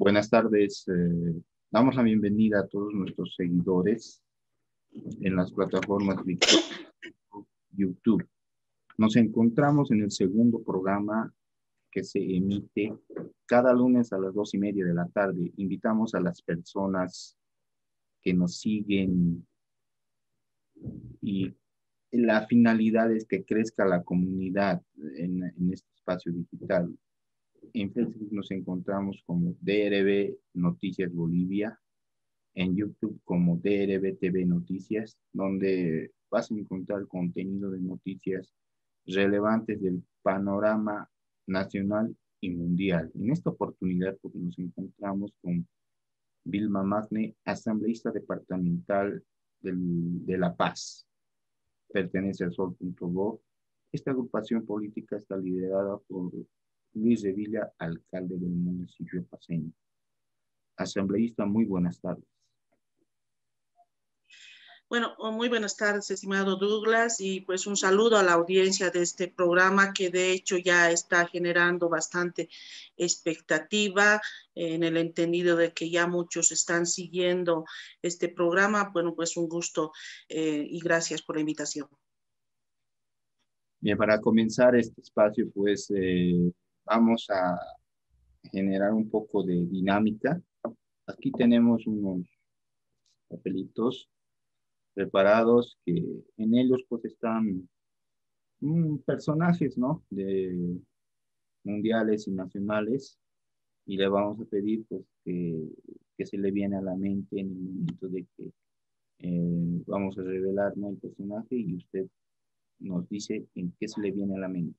Buenas tardes. Damos la bienvenida a todos nuestros seguidores en las plataformas virtuales YouTube. Nos encontramos en el segundo programa que se emite cada lunes a las 2:30 de la tarde. Invitamos a las personas que nos siguen y la finalidad es que crezca la comunidad en este espacio digital. En Facebook nos encontramos como DRB Noticias Bolivia, en YouTube como DRB TV Noticias, donde vas a encontrar contenido de noticias relevantes del panorama nacional y mundial. En esta oportunidad, porque nos encontramos con Vilma Magne, asambleísta departamental de La Paz, pertenece al Sol.bo. Esta agrupación política está liderada por Luis de Villa, alcalde del municipio paceño. Asambleísta, muy buenas tardes. Bueno, muy buenas tardes, estimado Douglas, y pues un saludo a la audiencia de este programa que de hecho ya está generando bastante expectativa en el entendido de que ya muchos están siguiendo este programa. Bueno, pues un gusto y gracias por la invitación. Bien, para comenzar este espacio, pues vamos a generar un poco de dinámica. Aquí tenemos unos papelitos preparados que en ellos pues están personajes, ¿no? De mundiales y nacionales, y le vamos a pedir pues que se le viene a la mente en el momento de que vamos a revelar, ¿no?, el personaje, y usted nos dice en qué se le viene a la mente.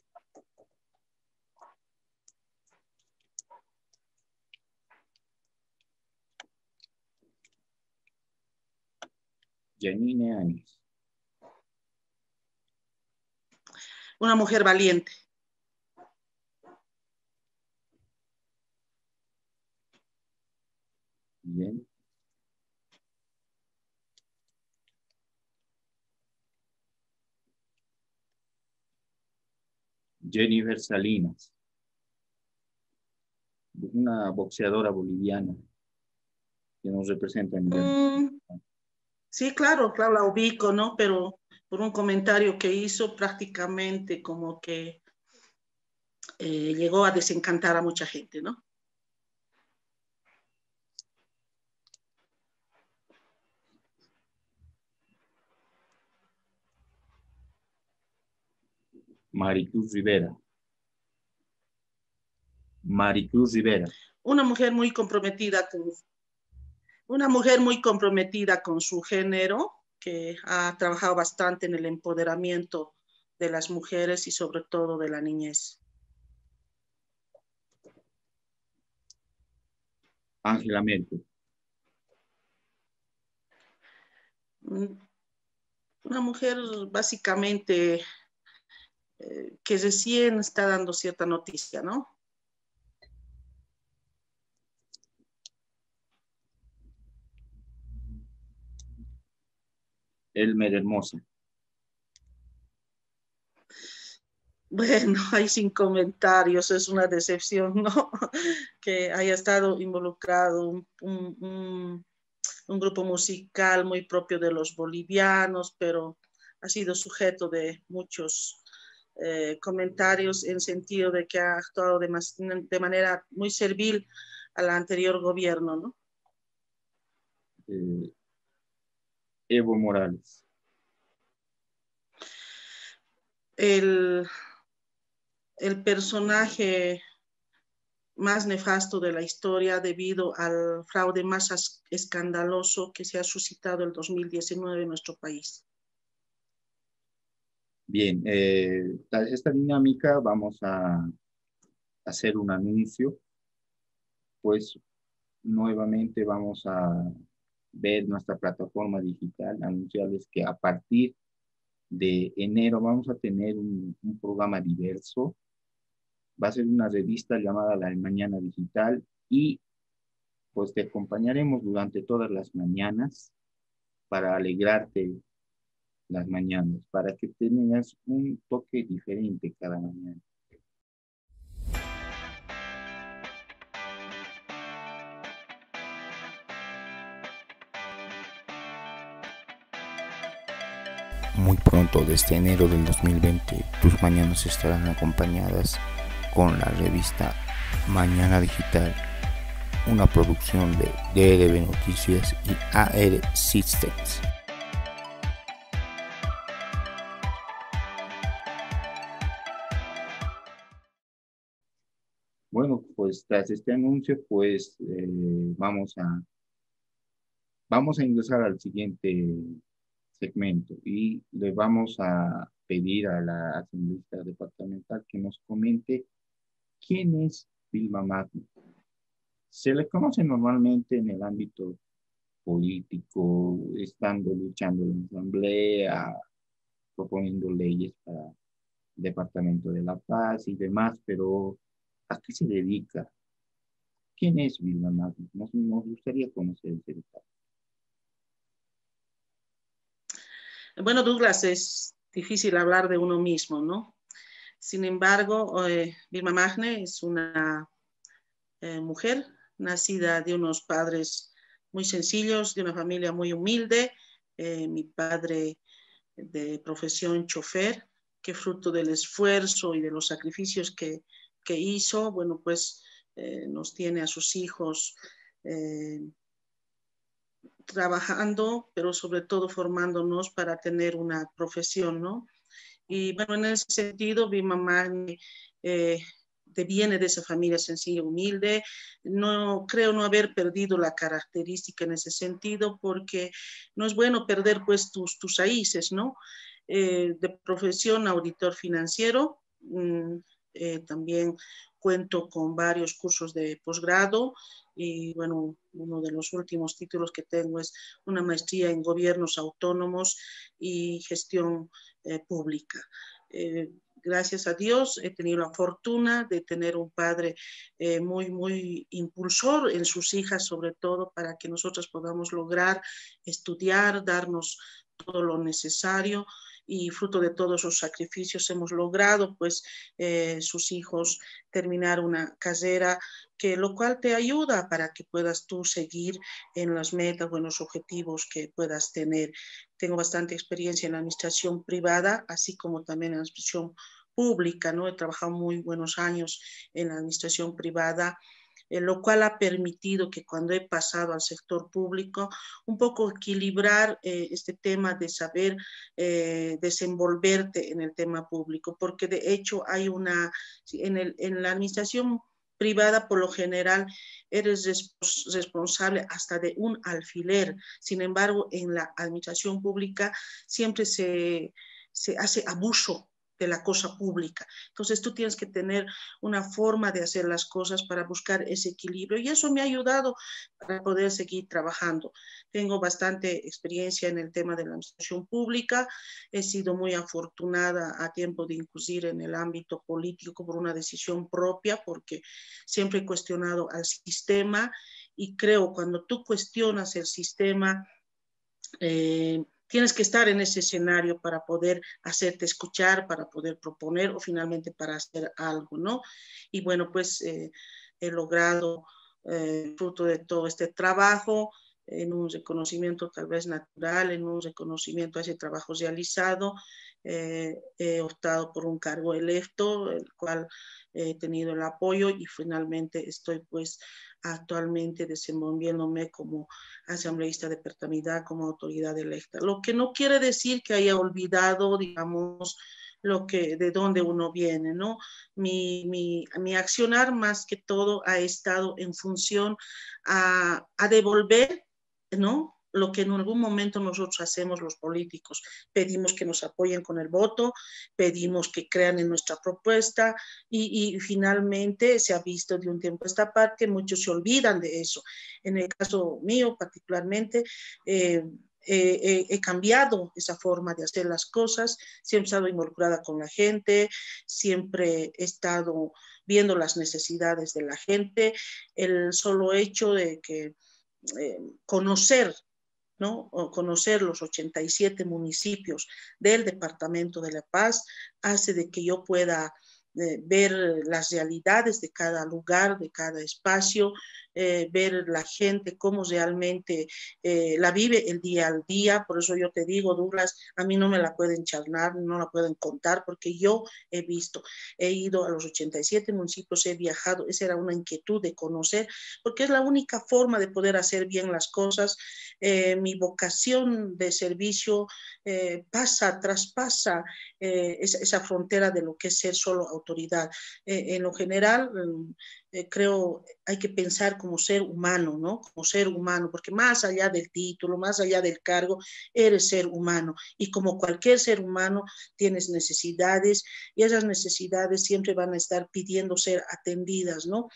Janine Áñez. Una mujer valiente. Bien. Jennifer Salinas, una boxeadora boliviana que nos representa en Sí, claro, la ubico, ¿no? Pero por un comentario que hizo prácticamente como que llegó a desencantar a mucha gente, ¿no? Maricruz Rivera. Maricruz Rivera. Una mujer muy comprometida con su género, que ha trabajado bastante en el empoderamiento de las mujeres y sobre todo de la niñez. Ángela Merkel. Una mujer básicamente que recién está dando cierta noticia, ¿no? Elmer Hermosa. Bueno, ahí sin comentarios, es una decepción, ¿no? Que haya estado involucrado un grupo musical muy propio de los bolivianos, pero ha sido sujeto de muchos comentarios en sentido de que ha actuado de manera muy servil al anterior gobierno, ¿no? Evo Morales. El personaje más nefasto de la historia debido al fraude más escandaloso que se ha suscitado el 2019 en nuestro país. Bien, esta dinámica vamos a hacer un anuncio, pues nuevamente vamos a ver nuestra plataforma digital, anunciarles que a partir de enero vamos a tener un programa diverso. Va a ser una revista llamada La Mañana Digital y pues te acompañaremos durante todas las mañanas para alegrarte las mañanas, para que tengas un toque diferente cada mañana. muy pronto, desde enero del 2020, tus mañanas estarán acompañadas con la revista Mañana Digital, una producción de DRB Noticias y AR Systems. Bueno, pues tras este anuncio, pues vamos a ingresar al siguiente segmento y le vamos a pedir a la asambleísta departamental que nos comente quién es Vilma Magni. Se le conoce normalmente en el ámbito político, estando luchando en la asamblea, proponiendo leyes para el Departamento de la Paz y demás, pero ¿a qué se dedica? ¿Quién es Vilma Magni? Nos gustaría conocer ese detalle. Bueno, Douglas, es difícil hablar de uno mismo, ¿no? Sin embargo, Vilma Magni es una mujer nacida de unos padres muy sencillos, de una familia muy humilde. Mi padre de profesión chofer, que fruto del esfuerzo y de los sacrificios que hizo, bueno, pues nos tiene a sus hijos trabajando, pero sobre todo formándonos para tener una profesión, ¿no? Y bueno, en ese sentido, mi mamá viene de esa familia sencilla, humilde. No creo no haber perdido la característica en ese sentido, porque no es bueno perder pues tus raíces, ¿no? De profesión, auditor financiero. También cuento con varios cursos de posgrado y bueno, uno de los últimos títulos que tengo es una maestría en gobiernos autónomos y gestión pública. Gracias a Dios he tenido la fortuna de tener un padre muy impulsor en sus hijas, sobre todo para que nosotros podamos lograr estudiar, darnos todo lo necesario, y fruto de todos sus sacrificios hemos logrado pues sus hijos terminar una carrera, que lo cual te ayuda para que puedas tú seguir en las metas o en los objetivos que puedas tener. Tengo bastante experiencia en la administración privada, así como también en la administración pública, ¿no? He trabajado muy buenos años en la administración privada, lo cual ha permitido que cuando he pasado al sector público, un poco equilibrar este tema de saber desenvolverte en el tema público, porque de hecho hay en la administración privada, por lo general, eres responsable hasta de un alfiler. Sin embargo, en la administración pública siempre se hace abuso de la cosa pública. Entonces tú tienes que tener una forma de hacer las cosas para buscar ese equilibrio, y eso me ha ayudado para poder seguir trabajando. Tengo bastante experiencia en el tema de la administración pública, he sido muy afortunada a tiempo de incurrir en el ámbito político por una decisión propia, porque siempre he cuestionado al sistema, y creo cuando tú cuestionas el sistema, tienes que estar en ese escenario para poder hacerte escuchar, para poder proponer o finalmente para hacer algo, ¿no? Y bueno, pues he logrado, fruto de todo este trabajo, en un reconocimiento tal vez natural, en un reconocimiento a ese trabajo realizado, he optado por un cargo electo, el cual he tenido el apoyo, y finalmente estoy pues actualmente desenvolviéndome como asambleísta departamental, como autoridad electa. Lo que no quiere decir que haya olvidado, digamos, de dónde uno viene, ¿no? Mi accionar más que todo ha estado en función a devolver, ¿no? Lo que en algún momento nosotros hacemos los políticos. Pedimos que nos apoyen con el voto, pedimos que crean en nuestra propuesta, y finalmente se ha visto de un tiempo a esta parte, muchos se olvidan de eso. En el caso mío particularmente, he cambiado esa forma de hacer las cosas, siempre he estado involucrada con la gente, siempre he estado viendo las necesidades de la gente. El solo hecho de que conocer, ¿no? O conocer los 87 municipios del Departamento de La Paz hace de que yo pueda ver las realidades de cada lugar, de cada espacio, ver la gente cómo realmente la vive el día al día. Por eso yo te digo, Douglas, a mí no me la pueden charlar, no la pueden contar, porque yo he visto, he ido a los 87 municipios, he viajado, esa era una inquietud de conocer, porque es la única forma de poder hacer bien las cosas. Mi vocación de servicio traspasa esa frontera de lo que es ser solo autoridad. En lo general, creo hay que pensar como ser humano, ¿no? Como ser humano, porque más allá del título, más allá del cargo, eres ser humano. Y como cualquier ser humano, tienes necesidades y esas necesidades siempre van a estar pidiendo ser atendidas, ¿no?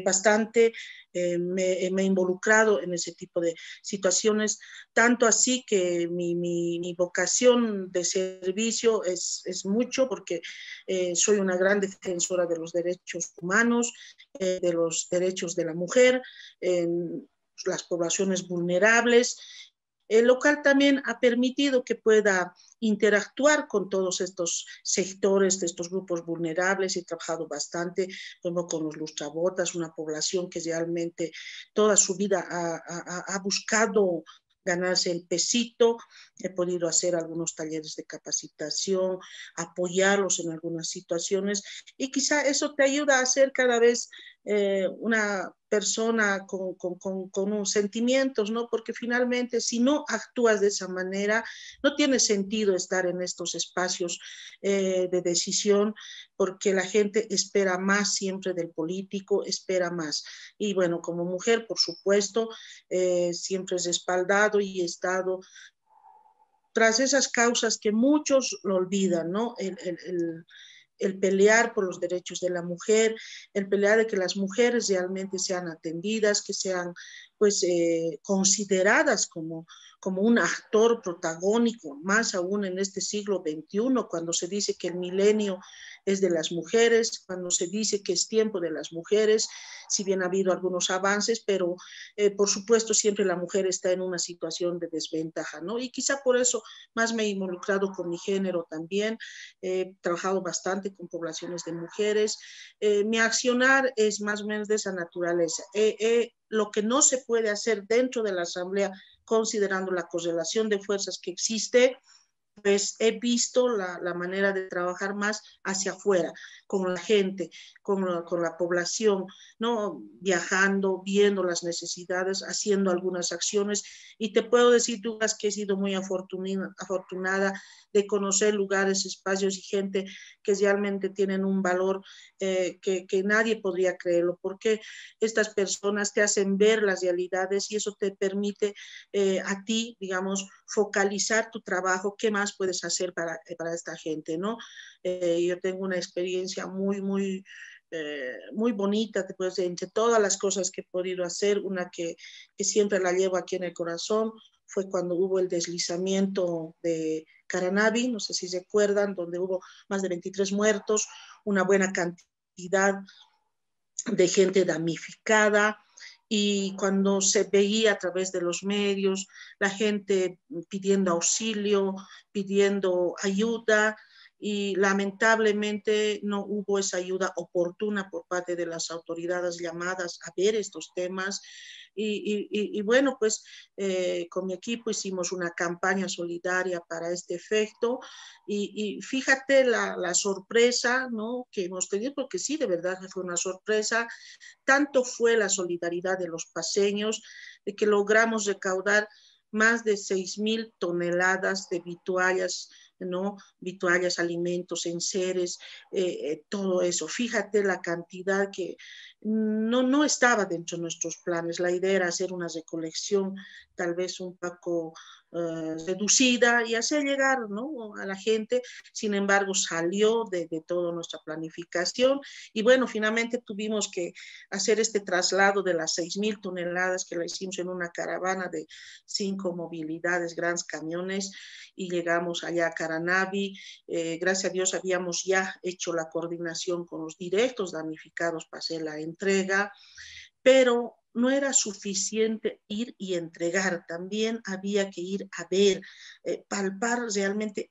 Bastante me he involucrado en ese tipo de situaciones, tanto así que mi vocación de servicio es mucho, porque soy una gran defensora de los derechos humanos, de los derechos de la mujer, en las poblaciones vulnerables. El local también ha permitido que pueda interactuar con todos estos sectores, de estos grupos vulnerables. He trabajado bastante como con los lustrabotas, una población que realmente toda su vida ha buscado ganarse el pesito. He podido hacer algunos talleres de capacitación, apoyarlos en algunas situaciones, y quizá eso te ayuda a ser cada vez una persona con unos sentimientos, ¿no? Porque finalmente, si no actúas de esa manera, no tiene sentido estar en estos espacios de decisión, porque la gente espera más siempre del político, espera más. Y bueno, como mujer, por supuesto, siempre he respaldado y he estado tras esas causas que muchos lo olvidan, ¿no? El pelear por los derechos de la mujer, el pelear de que las mujeres realmente sean atendidas, que sean pues consideradas como un actor protagónico, más aún en este siglo XXI, cuando se dice que el milenio es de las mujeres, cuando se dice que es tiempo de las mujeres, si bien ha habido algunos avances, pero por supuesto siempre la mujer está en una situación de desventaja, ¿no? Y quizá por eso más me he involucrado con mi género también, he trabajado bastante con poblaciones de mujeres. Mi accionar es más o menos de esa naturaleza. Lo que no se puede hacer dentro de la Asamblea, considerando la correlación de fuerzas que existe, pues he visto la manera de trabajar más hacia afuera, con la gente, con la población, ¿no? Viajando, viendo las necesidades, haciendo algunas acciones. Y te puedo decir, Douglas, que he sido muy afortunada de conocer lugares, espacios y gente que realmente tienen un valor que nadie podría creerlo, porque estas personas te hacen ver las realidades y eso te permite a ti, digamos, focalizar tu trabajo, qué más puedes hacer para esta gente, ¿no? Yo tengo una experiencia muy bonita, te puedo decir, entre todas las cosas que he podido hacer, una que siempre la llevo aquí en el corazón, fue cuando hubo el deslizamiento de Caranavi, no sé si se acuerdan, donde hubo más de 23 muertos, una buena cantidad de gente damnificada, y cuando se veía a través de los medios la gente pidiendo auxilio, pidiendo ayuda, y lamentablemente no hubo esa ayuda oportuna por parte de las autoridades llamadas a ver estos temas. Y bueno, pues con mi equipo hicimos una campaña solidaria para este efecto, y fíjate la sorpresa, ¿no?, que hemos tenido, porque sí, de verdad que fue una sorpresa. Tanto fue la solidaridad de los paseños de que logramos recaudar más de 6.000 toneladas de vituallas, ¿no? Vituallas, alimentos, enseres, todo eso. Fíjate la cantidad que no estaba dentro de nuestros planes. La idea era hacer una recolección tal vez un poco reducida y hacer llegar, ¿no?, a la gente. Sin embargo, salió de toda nuestra planificación, y bueno, finalmente tuvimos que hacer este traslado de las 6.000 toneladas, que la hicimos en una caravana de 5 movilidades, grandes camiones, y llegamos allá a Caranavi. Gracias a Dios habíamos ya hecho la coordinación con los directos damnificados para hacer la entrega, pero no era suficiente ir y entregar, también había que ir a ver, palpar realmente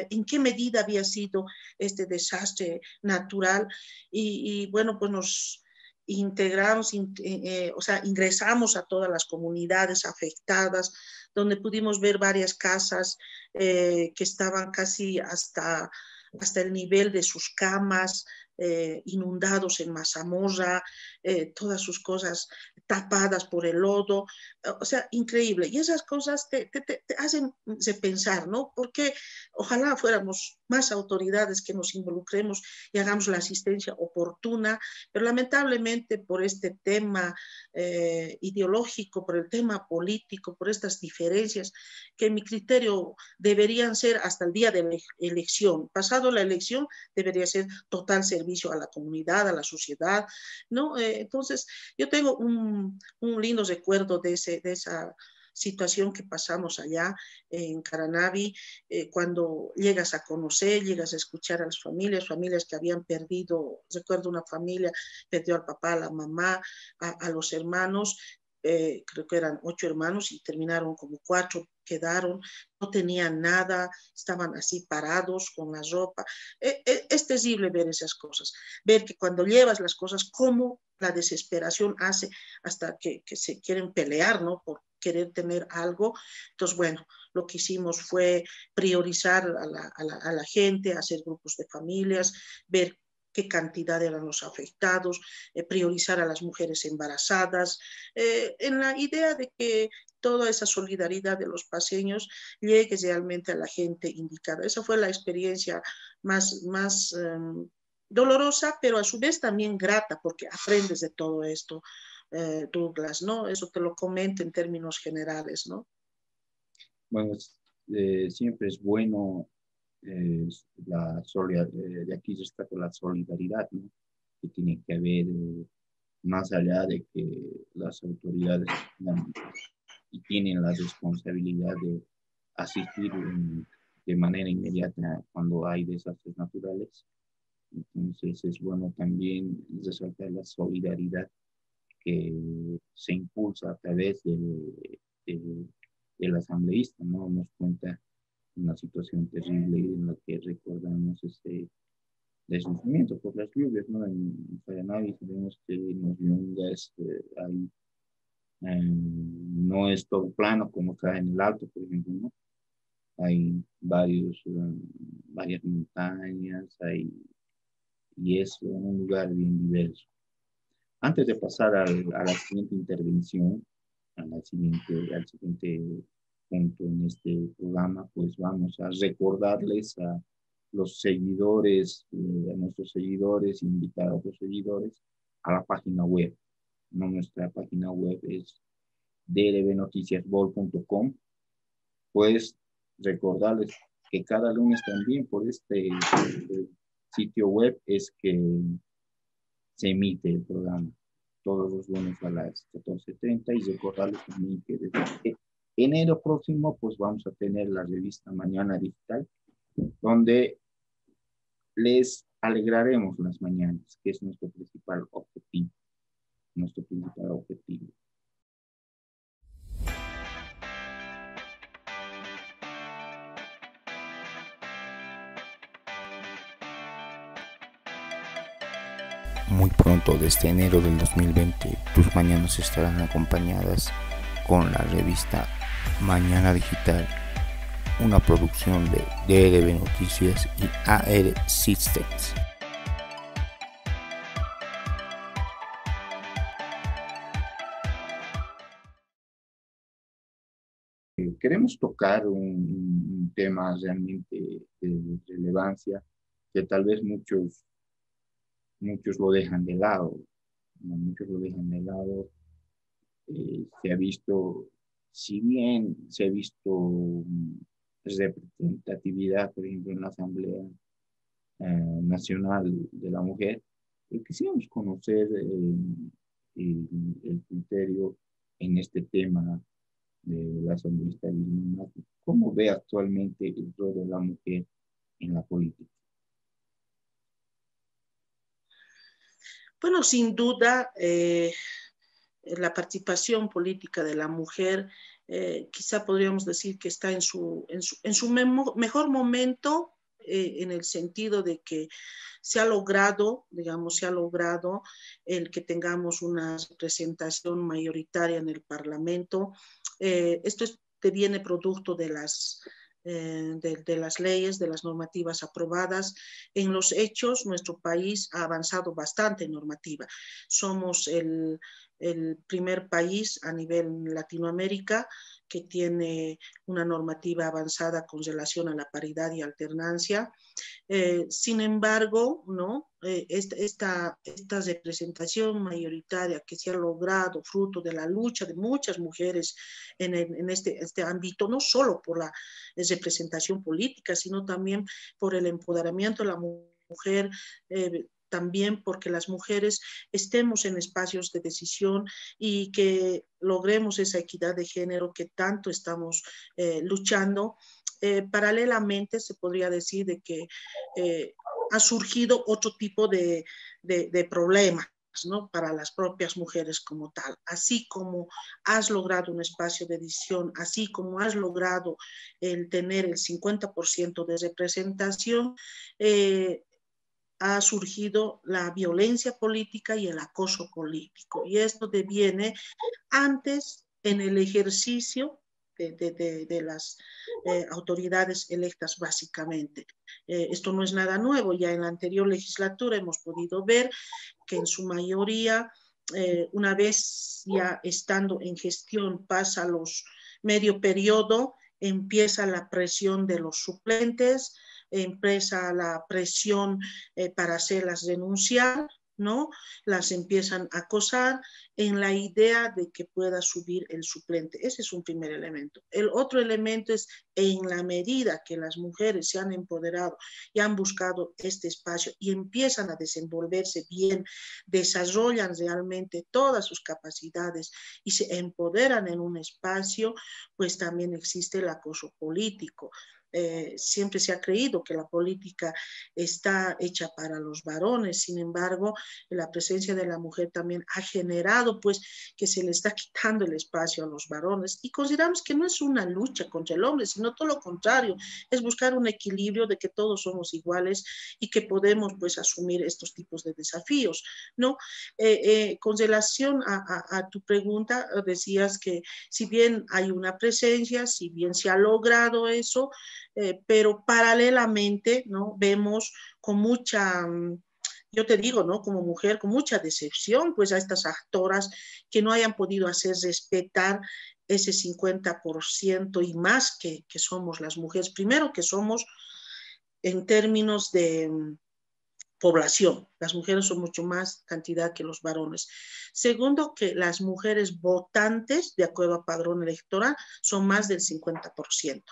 en qué medida había sido este desastre natural. Y bueno, pues integramos, o sea, ingresamos a todas las comunidades afectadas, donde pudimos ver varias casas que estaban casi hasta el nivel de sus camas, inundados en mazamorra, todas sus cosas tapadas por el lodo, o sea, increíble. Y esas cosas te hacen pensar, ¿no? Porque ojalá fuéramos más autoridades que nos involucremos y hagamos la asistencia oportuna, pero lamentablemente por este tema ideológico, por el tema político, por estas diferencias, que en mi criterio deberían ser hasta el día de la elección. Pasado la elección debería ser total servicio a la comunidad, a la sociedad, ¿no? Entonces, yo tengo un lindo recuerdo de esa situación que pasamos allá en Caranavi, cuando llegas a conocer, llegas a escuchar a las familias que habían perdido, recuerdo una familia, perdió al papá, a la mamá, a los hermanos, creo que eran 8 hermanos y terminaron como 4, quedaron, no tenían nada, estaban así parados con la ropa. Es terrible ver esas cosas, ver que cuando llevas las cosas, cómo la desesperación hace hasta que se quieren pelear, ¿no? Por querer tener algo. Entonces, bueno, lo que hicimos fue priorizar a la gente, hacer grupos de familias, ver qué cantidad eran los afectados, priorizar a las mujeres embarazadas, en la idea de que toda esa solidaridad de los paseños llegue realmente a la gente indicada. Esa fue la experiencia más dolorosa, pero a su vez también grata, porque aprendes de todo esto, Douglas, ¿no? Eso te lo comento en términos generales, ¿no? Bueno, siempre es bueno de aquí destaco la solidaridad, ¿no? Que tiene que haber más allá de que las autoridades y tienen la responsabilidad de asistir de manera inmediata cuando hay desastres naturales. Entonces es bueno también resaltar la solidaridad que se impulsa a través de, del asambleísta, ¿no? Nos cuenta una situación terrible en la que recordamos ese deslizamiento por las lluvias, ¿no? En Paraná sabemos que en los Yungas hay, no es todo plano como está en el alto, por ejemplo, ¿no? Hay varias montañas, y es un lugar bien diverso. Antes de pasar a la siguiente intervención, al siguiente punto en este programa, pues vamos a recordarles a los seguidores, a nuestros seguidores, invitar a otros seguidores a la página web. ¿No? Nuestra página web es drbnoticiasbol.com. Pues recordarles que cada lunes también por este sitio web es que se emite el programa todos los lunes a las 14:30 y recordarles también que desde enero próximo pues vamos a tener la revista Mañana Digital, donde les alegraremos las mañanas, que es nuestro principal objetivo. Muy pronto, desde enero del 2020, tus mañanas estarán acompañadas con la revista Mañana Digital, una producción de DRB Noticias y AR Systems. Queremos tocar un tema realmente de relevancia que tal vez muchos lo dejan de lado, ¿no? Muchos lo dejan de lado. Se ha visto, si bien se ha visto representatividad, por ejemplo, en la Asamblea Nacional de la Mujer, quisiéramos conocer el criterio en este tema de la asambleísta. ¿Cómo ve actualmente el rol de la mujer en la política? Bueno, sin duda, la participación política de la mujer, quizá podríamos decir que está en su mejor momento en el sentido de que se ha logrado, digamos, se ha logrado el que tengamos una representación mayoritaria en el Parlamento. Esto viene producto de las leyes, de las normativas aprobadas. En los hechos, nuestro país ha avanzado bastante en normativa. Somos el primer país a nivel Latinoamérica que tiene una normativa avanzada con relación a la paridad y alternancia. Sin embargo, ¿no? Esta representación mayoritaria que se ha logrado fruto de la lucha de muchas mujeres en este ámbito, no solo por la representación política, sino también por el empoderamiento de la mujer, también porque las mujeres estemos en espacios de decisión y que logremos esa equidad de género que tanto estamos luchando. Paralelamente se podría decir de que ha surgido otro tipo de problemas, ¿no? Para las propias mujeres como tal. Así como has logrado un espacio de decisión, así como has logrado el tener el 50% de representación, ha surgido la violencia política y el acoso político. Y esto deviene antes en el ejercicio de las autoridades electas básicamente. Esto no es nada nuevo, ya en la anterior legislatura hemos podido ver que en su mayoría, una vez ya estando en gestión, pasa los medio periodo, empieza la presión de los suplentes, empieza la presión para hacerlas renunciar, ¿no? Las empiezan a acosar en la idea de que pueda subir el suplente. Ese es un primer elemento. El otro elemento es en la medida que las mujeres se han empoderado y han buscado este espacio y empiezan a desenvolverse bien, desarrollan realmente todas sus capacidades y se empoderan en un espacio, pues también existe el acoso político. Siempre se ha creído que la política está hecha para los varones, sin embargo, la presencia de la mujer también ha generado pues que se le está quitando el espacio a los varones y consideramos que no es una lucha contra el hombre, sino todo lo contrario, es buscar un equilibrio de que todos somos iguales y que podemos pues asumir estos tipos de desafíos, ¿no? Con relación a tu pregunta, decías que si bien hay una presencia, si bien se ha logrado eso, pero paralelamente, ¿no? Vemos con mucha, yo te digo, ¿no? Como mujer, con mucha decepción, pues a estas actoras que no hayan podido hacer respetar ese 50% y más que somos las mujeres. Primero que somos en términos de población. Las mujeres son mucho más cantidad que los varones. Segundo, que las mujeres votantes, de acuerdo a padrón electoral, son más del 50%.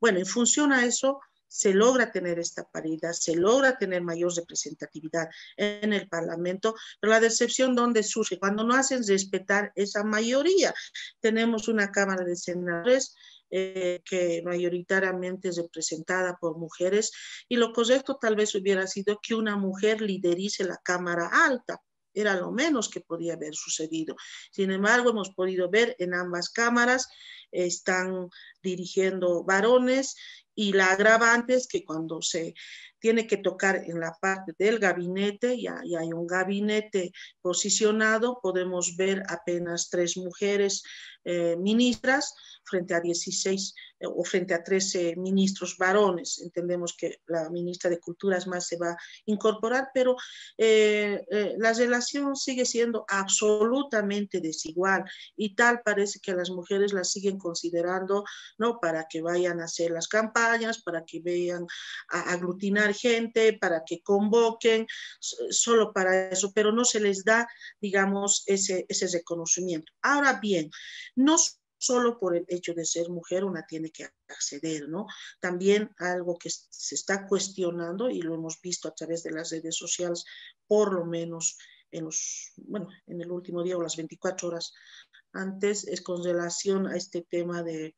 Bueno, en función a eso, se logra tener esta paridad, se logra tener mayor representatividad en el Parlamento, pero la decepción, ¿dónde surge? Cuando no hacen respetar esa mayoría. Tenemos una Cámara de Senadores que mayoritariamente es representada por mujeres, y lo correcto tal vez hubiera sido que una mujer liderice la Cámara Alta, era lo menos que podía haber sucedido. Sin embargo, hemos podido ver en ambas cámaras están dirigiendo varones, y la agravante es que cuando se tiene que tocar en la parte del gabinete, ya hay un gabinete posicionado, podemos ver apenas 3 mujeres ministras frente a 16 o frente a 13 ministros varones. Entendemos que la ministra de Culturas más se va a incorporar, pero la relación sigue siendo absolutamente desigual, y tal parece que las mujeres las siguen considerando, ¿no? Para que vayan a hacer las campañas, para que vayan a aglutinar gente, para que convoquen, solo para eso, pero no se les da, digamos, ese reconocimiento. Ahora bien, no solo por el hecho de ser mujer una tiene que acceder, ¿no? También algo que se está cuestionando, y lo hemos visto a través de las redes sociales, por lo menos en el último día o las 24 horas antes, es con relación a este tema de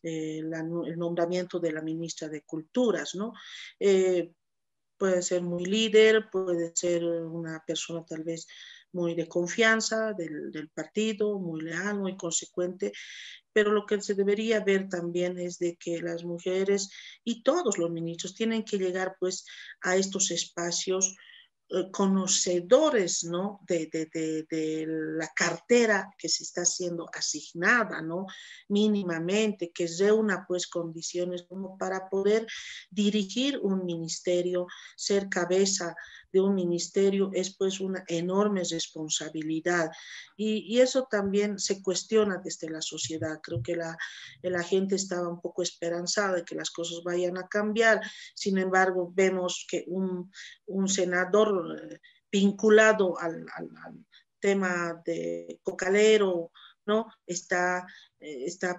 el nombramiento de la ministra de Culturas, ¿no? Puede ser muy líder, puede ser una persona tal vez muy de confianza del partido, muy leal, muy consecuente, pero lo que se debería ver también es de que las mujeres y todos los ministros tienen que llegar pues a estos espacios conocedores, ¿no? De la cartera que se está siendo asignada, ¿no? Mínimamente, que reúna pues condiciones como para poder dirigir un ministerio, ser cabeza de un ministerio es pues una enorme responsabilidad y eso también se cuestiona desde la sociedad. Creo que la gente estaba un poco esperanzada de que las cosas vayan a cambiar, sin embargo vemos que un senador vinculado al tema de Cocalero, ¿no? Está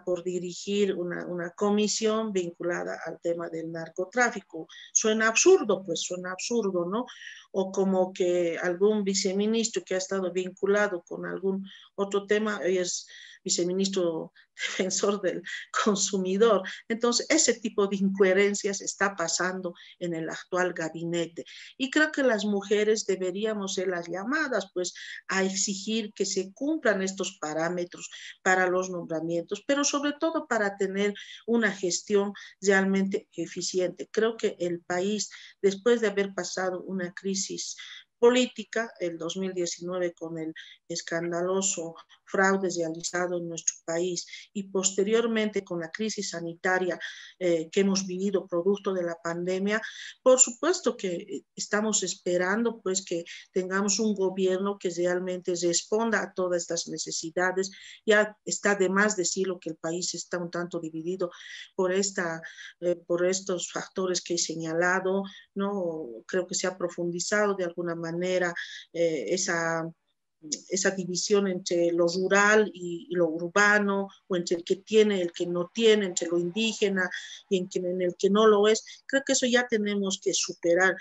por dirigir una comisión vinculada al tema del narcotráfico. Suena absurdo, pues suena absurdo, ¿no? O como que algún viceministro que ha estado vinculado con algún otro tema, hoy es viceministro defensor del consumidor. Entonces, ese tipo de incoherencias está pasando en el actual gabinete. Y creo que las mujeres deberíamos ser las llamadas, pues, a exigir que se cumplan estos parámetros para los nombramientos, pero sobre todo para tener una gestión realmente eficiente. Creo que el país, después de haber pasado una crisis política, el 2019 con el escandaloso fraude realizado en nuestro país y posteriormente con la crisis sanitaria que hemos vivido producto de la pandemia, por supuesto que estamos esperando pues que tengamos un gobierno que realmente responda a todas estas necesidades. Ya está de más decirlo que el país está un tanto dividido por estos factores que he señalado, ¿no? Creo que se ha profundizado de alguna manera esa división entre lo rural y lo urbano, o entre el que tiene y el que no tiene, entre lo indígena y en el que no lo es. Creo que eso ya tenemos que superar.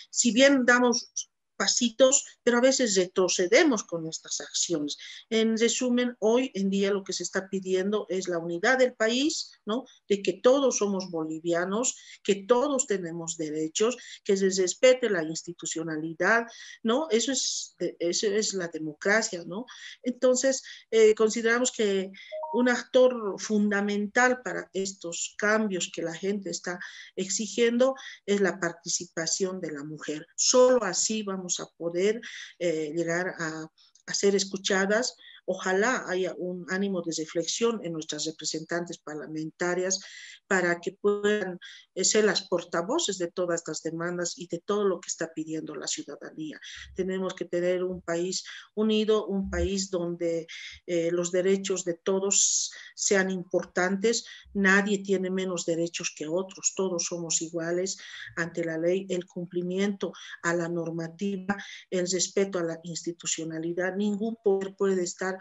Si bien damos pasitos, pero a veces retrocedemos con estas acciones. En resumen, hoy en día lo que se está pidiendo es la unidad del país, ¿no? De que todos somos bolivianos, que todos tenemos derechos, que se respete la institucionalidad, ¿no? Eso es la democracia, ¿no? Entonces, consideramos que un actor fundamental para estos cambios que la gente está exigiendo es la participación de la mujer. Solo así vamos a poder llegar a ser escuchadas. Ojalá haya un ánimo de reflexión en nuestras representantes parlamentarias para que puedan ser las portavoces de todas estas demandas y de todo lo que está pidiendo la ciudadanía. Tenemos que tener un país unido, un país donde los derechos de todos sean importantes. Nadie tiene menos derechos que otros, todos somos iguales ante la ley. El cumplimiento a la normativa, el respeto a la institucionalidad. Ningún poder puede estar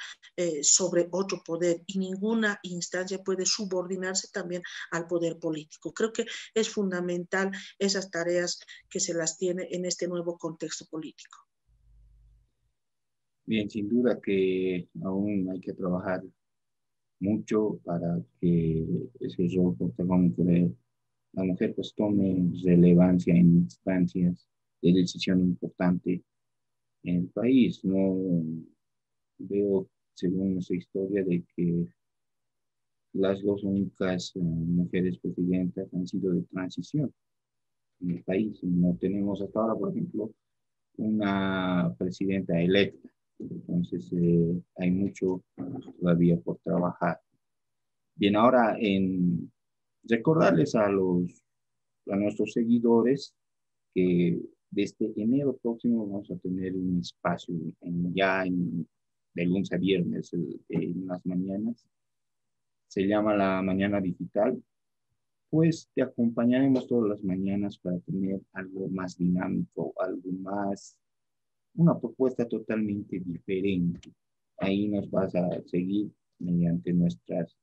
sobre otro poder y ninguna instancia puede subordinarse también al poder político. Creo que es fundamental esas tareas que se las tiene en este nuevo contexto político. Bien, sin duda que aún hay que trabajar mucho para que ese rol protagónico de la mujer pues tome relevancia en instancias de decisión importante en el país. No veo, según nuestra historia, de que las dos únicas mujeres presidentas han sido de transición en el país. No tenemos hasta ahora, por ejemplo, una presidenta electa. Entonces, hay mucho todavía por trabajar. Bien, ahora en recordarles a nuestros seguidores que desde enero próximo vamos a tener un espacio de lunes a viernes en las mañanas. Se llama la Mañana Digital. Pues te acompañaremos todas las mañanas para tener algo más dinámico, una propuesta totalmente diferente. Ahí nos vas a seguir mediante nuestras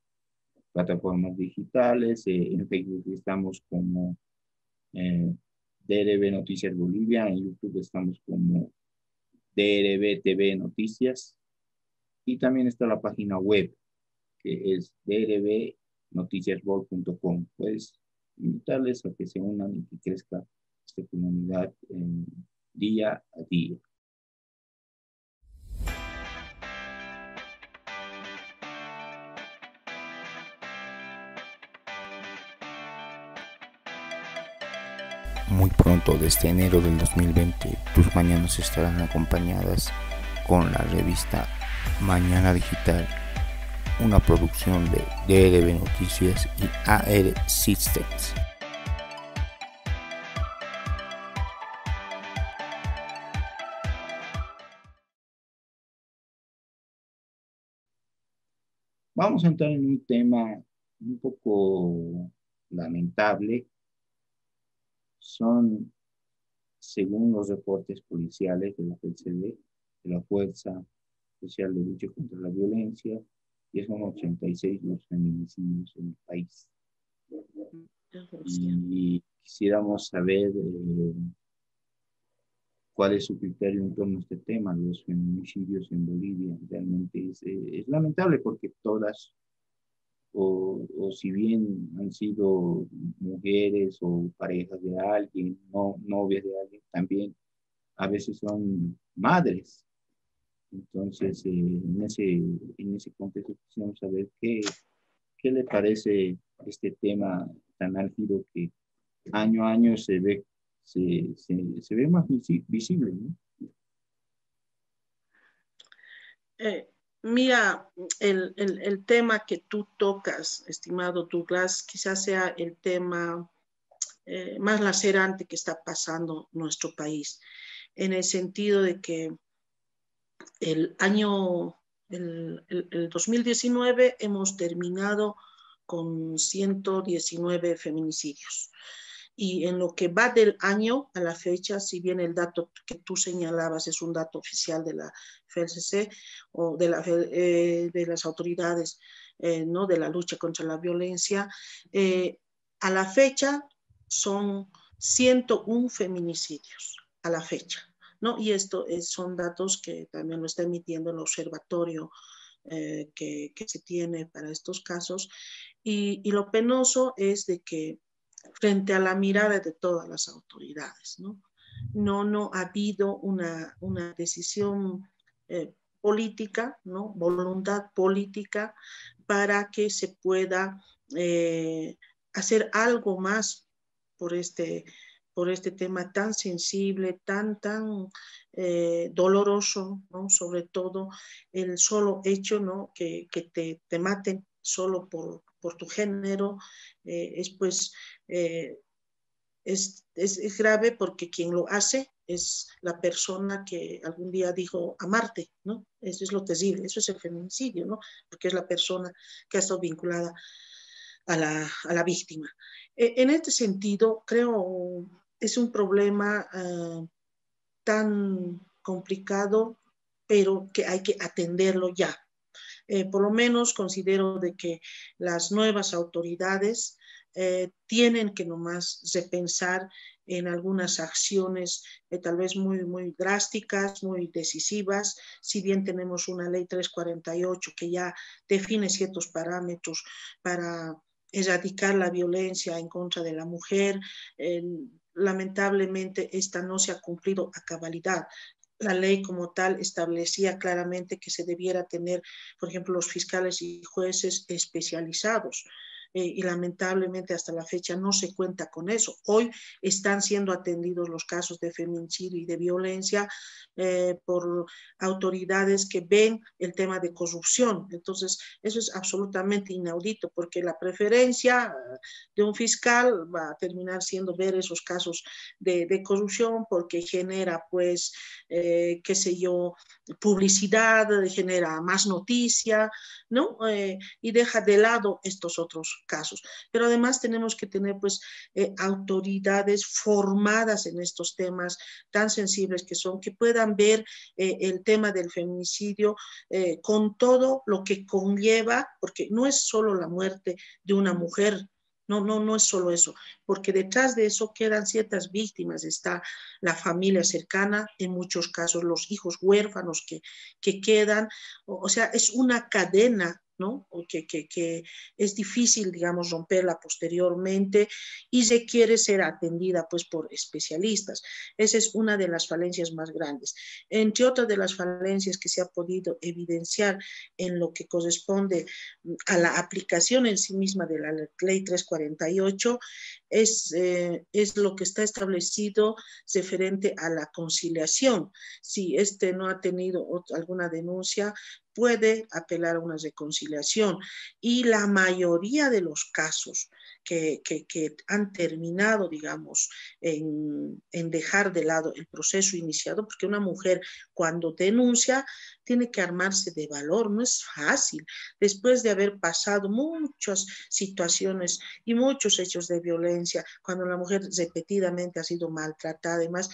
plataformas digitales. En Facebook estamos como DRB Noticias Bolivia, en YouTube estamos como DRB TV Noticias y también está la página web que es drbnoticiasbol.com. Puedes invitarles a que se unan y que crezca esta comunidad día a día. Muy pronto, desde enero del 2020, tus mañanas estarán acompañadas con la revista Mañana Digital, una producción de DRB Noticias y AR Systems. Vamos a entrar en un tema un poco lamentable. Son, según los reportes policiales de la FELCD, de la Fuerza Especial de Lucha contra la Violencia, y son 86 los feminicidios en el país. Y quisiéramos saber cuál es su criterio en torno a este tema, los feminicidios en Bolivia. Realmente es lamentable porque todas, o si bien han sido mujeres o parejas de alguien, no novias de alguien, también a veces son madres. Entonces, en ese contexto quisiéramos saber qué le parece este tema tan álgido que año a año se ve más visible, ¿no? Mira, el tema que tú tocas, estimado Douglas, quizás sea el tema más lacerante que está pasando en nuestro país, en el sentido de que el 2019 hemos terminado con 119 feminicidios. Y en lo que va del año a la fecha, si bien el dato que tú señalabas es un dato oficial de la FELCC o de las autoridades ¿no? de la lucha contra la violencia, a la fecha son 101 feminicidios, a la fecha, ¿no? Y esto son datos que también lo está emitiendo el observatorio que se tiene para estos casos. Y lo penoso es de que frente a la mirada de todas las autoridades, ¿no? No ha habido una decisión política, ¿no? Voluntad política para que se pueda hacer algo más por este tema tan sensible, tan doloroso, ¿no? Sobre todo el solo hecho, ¿no? que te maten solo por tu género, es grave porque quien lo hace es la persona que algún día dijo amarte, ¿no? Eso es lo terrible, eso es el feminicidio, ¿no? Porque es la persona que ha estado vinculada a la víctima. En este sentido, creo es un problema tan complicado, pero que hay que atenderlo ya. Por lo menos considero de que las nuevas autoridades tienen que nomás repensar en algunas acciones tal vez muy drásticas, muy decisivas, si bien tenemos una ley 348 que ya define ciertos parámetros para erradicar la violencia en contra de la mujer. Lamentablemente esta no se ha cumplido a cabalidad. La ley como tal establecía claramente que se debiera tener, por ejemplo, los fiscales y jueces especializados. Y lamentablemente hasta la fecha no se cuenta con eso. Hoy están siendo atendidos los casos de feminicidio y de violencia por autoridades que ven el tema de corrupción. Entonces, eso es absolutamente inaudito porque la preferencia de un fiscal va a terminar siendo ver esos casos de corrupción porque genera, pues, qué sé yo, publicidad, genera más noticia, ¿no? Y deja de lado estos otros casos. Pero además tenemos que tener pues autoridades formadas en estos temas tan sensibles que son, que puedan ver el tema del feminicidio con todo lo que conlleva, porque no es solo la muerte de una mujer, no es solo eso, porque detrás de eso quedan ciertas víctimas, está la familia cercana, en muchos casos los hijos huérfanos que quedan, o sea, es una cadena, ¿no? Que es difícil, digamos, romperla posteriormente y requiere ser atendida pues por especialistas. Esa es una de las falencias más grandes. Entre otras de las falencias que se ha podido evidenciar en lo que corresponde a la aplicación en sí misma de la ley 348, es lo que está establecido referente a la conciliación. Si este no ha tenido alguna denuncia, puede apelar a una reconciliación. Y la mayoría de los casos que han terminado, digamos, en dejar de lado el proceso iniciado, porque una mujer cuando denuncia tiene que armarse de valor, no es fácil. Después de haber pasado muchas situaciones y muchos hechos de violencia, cuando la mujer repetidamente ha sido maltratada, además,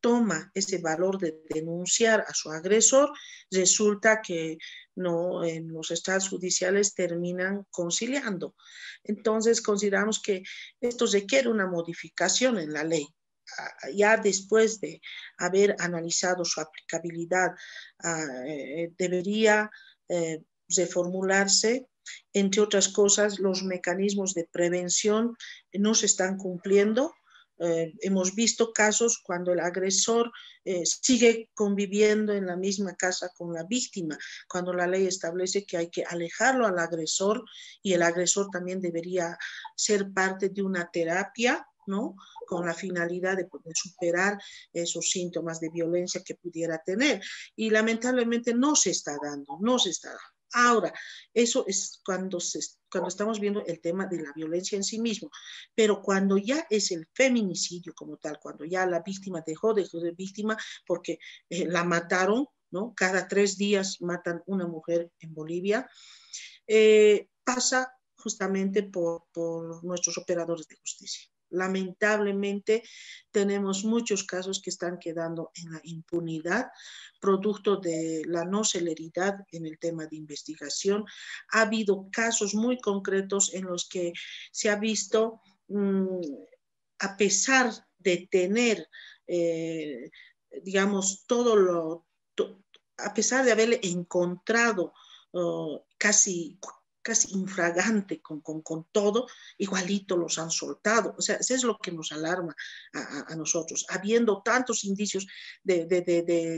toma ese valor de denunciar a su agresor, resulta que no, en los estados judiciales terminan conciliando. Entonces, consideramos que esto requiere una modificación en la ley. Ya después de haber analizado su aplicabilidad, debería reformularse. Entre otras cosas, los mecanismos de prevención no se están cumpliendo. Hemos visto casos cuando el agresor sigue conviviendo en la misma casa con la víctima, cuando la ley establece que hay que alejarlo al agresor y el agresor también debería ser parte de una terapia, ¿no? Con la finalidad de poder superar esos síntomas de violencia que pudiera tener. Y lamentablemente no se está dando, no se está dando. Ahora, eso es cuando estamos viendo el tema de la violencia en sí mismo, pero cuando ya es el feminicidio como tal, cuando ya la víctima dejó de ser víctima porque la mataron, ¿no? Cada 3 días matan una mujer en Bolivia, pasa justamente por nuestros operadores de justicia. Lamentablemente tenemos muchos casos que están quedando en la impunidad, producto de la no celeridad en el tema de investigación. Ha habido casos muy concretos en los que se ha visto, a pesar de tener, digamos, a pesar de haberle encontrado casi infragante con todo, igualito los han soltado. O sea, eso es lo que nos alarma a nosotros. Habiendo tantos indicios de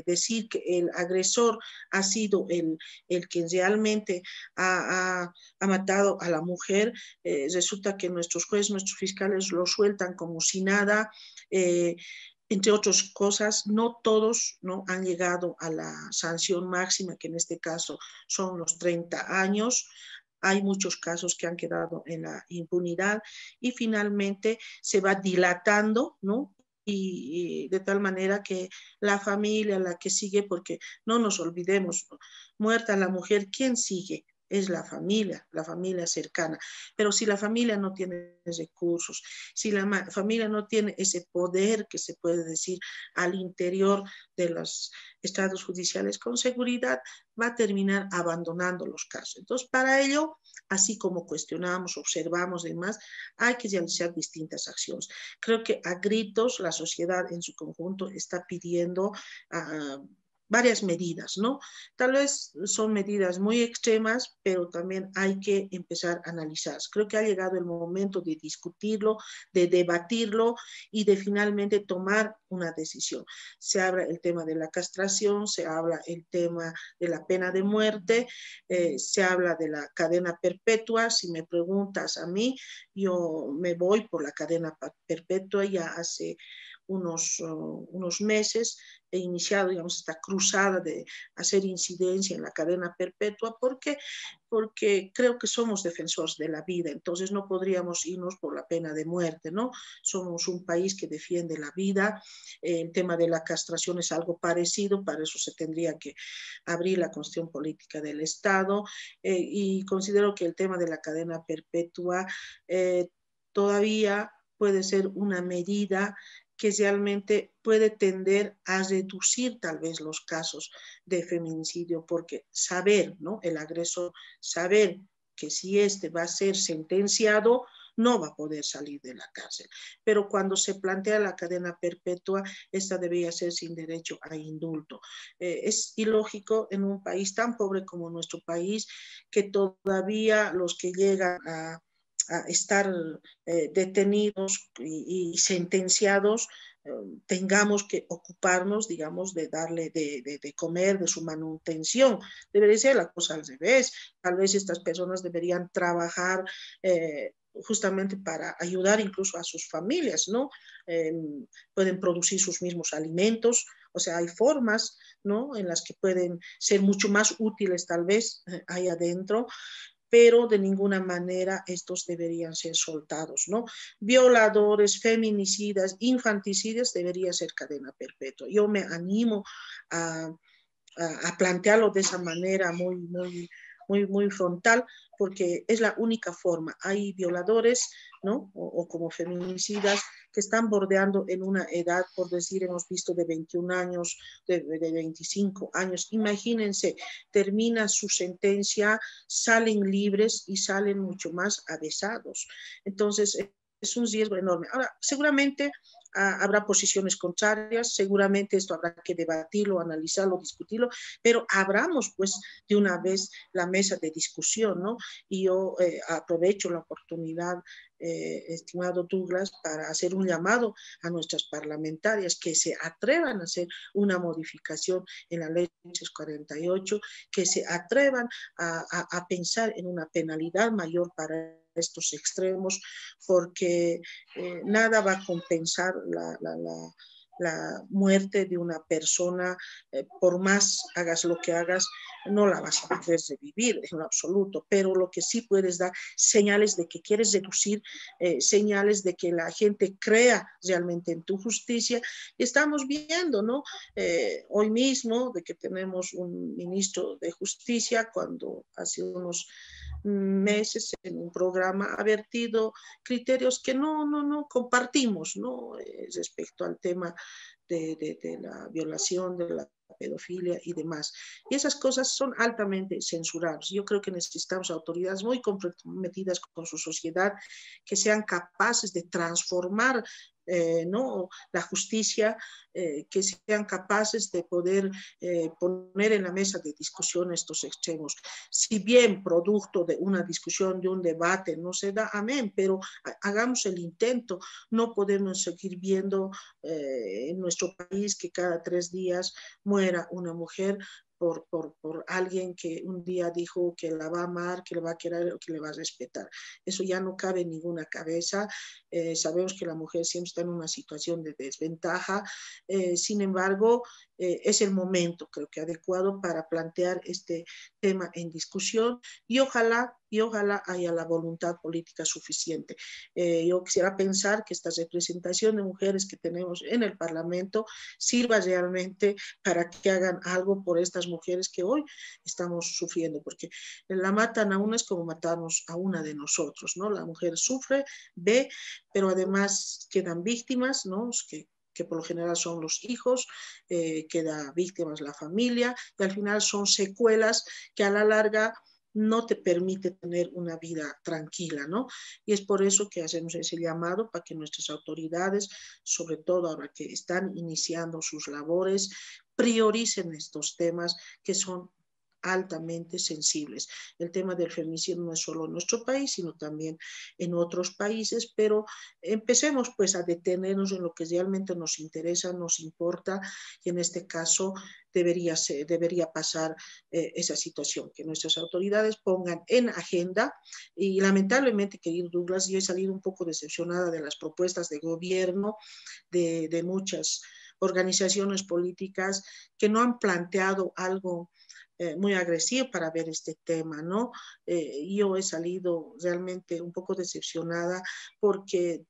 decir que el agresor ha sido el que realmente ha matado a la mujer, resulta que nuestros jueces, nuestros fiscales lo sueltan como si nada. Entre otras cosas, no todos, ¿no?, han llegado a la sanción máxima, que en este caso son los 30 años. Hay muchos casos que han quedado en la impunidad y finalmente se va dilatando, ¿no? Y de tal manera que la familia, la que sigue, porque no nos olvidemos, ¿no?, muerta la mujer, ¿quién sigue? Es la familia cercana. Pero si la familia no tiene recursos, si la familia no tiene ese poder que se puede decir al interior de los estados judiciales, con seguridad va a terminar abandonando los casos. Entonces, para ello, así como cuestionamos, observamos y demás, hay que realizar distintas acciones. Creo que a gritos la sociedad en su conjunto está pidiendo varias medidas, ¿no? Tal vez son medidas muy extremas, pero también hay que empezar a analizar. Creo que ha llegado el momento de discutirlo, de debatirlo y de finalmente tomar una decisión. Se habla el tema de la castración, se habla el tema de la pena de muerte, se habla de la cadena perpetua. Si me preguntas a mí, yo me voy por la cadena perpetua. Ya hace unos meses he iniciado, digamos, esta cruzada de hacer incidencia en la cadena perpetua porque creo que somos defensores de la vida, entonces no podríamos irnos por la pena de muerte, ¿no? Somos un país que defiende la vida. El tema de la castración es algo parecido, para eso se tendría que abrir la cuestión política del Estado, y considero que el tema de la cadena perpetua todavía puede ser una medida que realmente puede tender a reducir tal vez los casos de feminicidio, porque saber, ¿no?, el agresor, saber que si este va a ser sentenciado, no va a poder salir de la cárcel. Pero cuando se plantea la cadena perpetua, esta debería ser sin derecho a indulto. Es ilógico en un país tan pobre como nuestro país que todavía los que llegan a estar detenidos y sentenciados, tengamos que ocuparnos, digamos, de darle de comer, de su manutención. Debería ser la cosa al revés. Tal vez estas personas deberían trabajar justamente para ayudar incluso a sus familias, ¿no? Pueden producir sus mismos alimentos, o sea, hay formas, ¿no? En las que pueden ser mucho más útiles tal vez ahí adentro, pero de ninguna manera estos deberían ser soltados, ¿no? Violadores, feminicidas, infanticidas debería ser cadena perpetua. Yo me animo a plantearlo de esa manera muy frontal, porque es la única forma. Hay violadores, ¿no? O como feminicidas que están bordeando en una edad, por decir, hemos visto de 21 años, de 25 años. Imagínense, termina su sentencia, salen libres y salen mucho más avesados. Entonces, es un riesgo enorme. Ahora, seguramente habrá posiciones contrarias, seguramente esto habrá que debatirlo, analizarlo, discutirlo, pero abramos pues de una vez la mesa de discusión, ¿no? Y yo aprovecho la oportunidad, estimado Douglas, para hacer un llamado a nuestras parlamentarias que se atrevan a hacer una modificación en la ley 48, que se atrevan a pensar en una penalidad mayor para estos extremos, porque nada va a compensar la muerte de una persona, por más hagas lo que hagas, no la vas a poder revivir en lo absoluto, pero lo que sí puedes dar señales de que quieres reducir, señales de que la gente crea realmente en tu justicia. Y estamos viendo, ¿no? Hoy mismo de que tenemos un ministro de justicia, cuando hace unos meses en un programa ha vertido criterios que no compartimos, ¿no? Respecto al tema de la violación, de la pedofilia y demás. Y esas cosas son altamente censurables. Yo creo que necesitamos autoridades muy comprometidas con su sociedad, que sean capaces de transformar ¿no? la justicia, que sean capaces de poder poner en la mesa de discusión estos extremos. Si bien producto de una discusión, de un debate, no se da, amén, pero hagamos el intento. No podemos seguir viendo en nuestro país que cada 3 días muera una mujer por alguien que un día dijo que la va a amar, que la va a querer o que le va a respetar. Eso ya no cabe en ninguna cabeza. Sabemos que la mujer siempre está en una situación de desventaja. Sin embargo, es el momento, creo que adecuado, para plantear este tema en discusión y ojalá haya la voluntad política suficiente. Yo quisiera pensar que esta representación de mujeres que tenemos en el Parlamento sirva realmente para que hagan algo por estas mujeres que hoy estamos sufriendo, porque la matan a una es como matarnos a una de nosotros, ¿no? La mujer sufre, ve, pero además quedan víctimas, ¿no? Que por lo general son los hijos, queda víctimas la familia, y al final son secuelas que a la larga no te permite tener una vida tranquila, ¿no? Y es por eso que hacemos ese llamado para que nuestras autoridades, sobre todo ahora que están iniciando sus labores, prioricen estos temas que son altamente sensibles. El tema del feminicidio no es solo en nuestro país, sino también en otros países, pero empecemos pues a detenernos en lo que realmente nos interesa, nos importa, y en este caso debería pasar esa situación, que nuestras autoridades pongan en agenda. Y lamentablemente, querido Douglas, yo he salido un poco decepcionada de las propuestas de gobierno de muchas organizaciones políticas que no han planteado algo muy agresivo para ver este tema, ¿no? Yo he salido realmente un poco decepcionada porque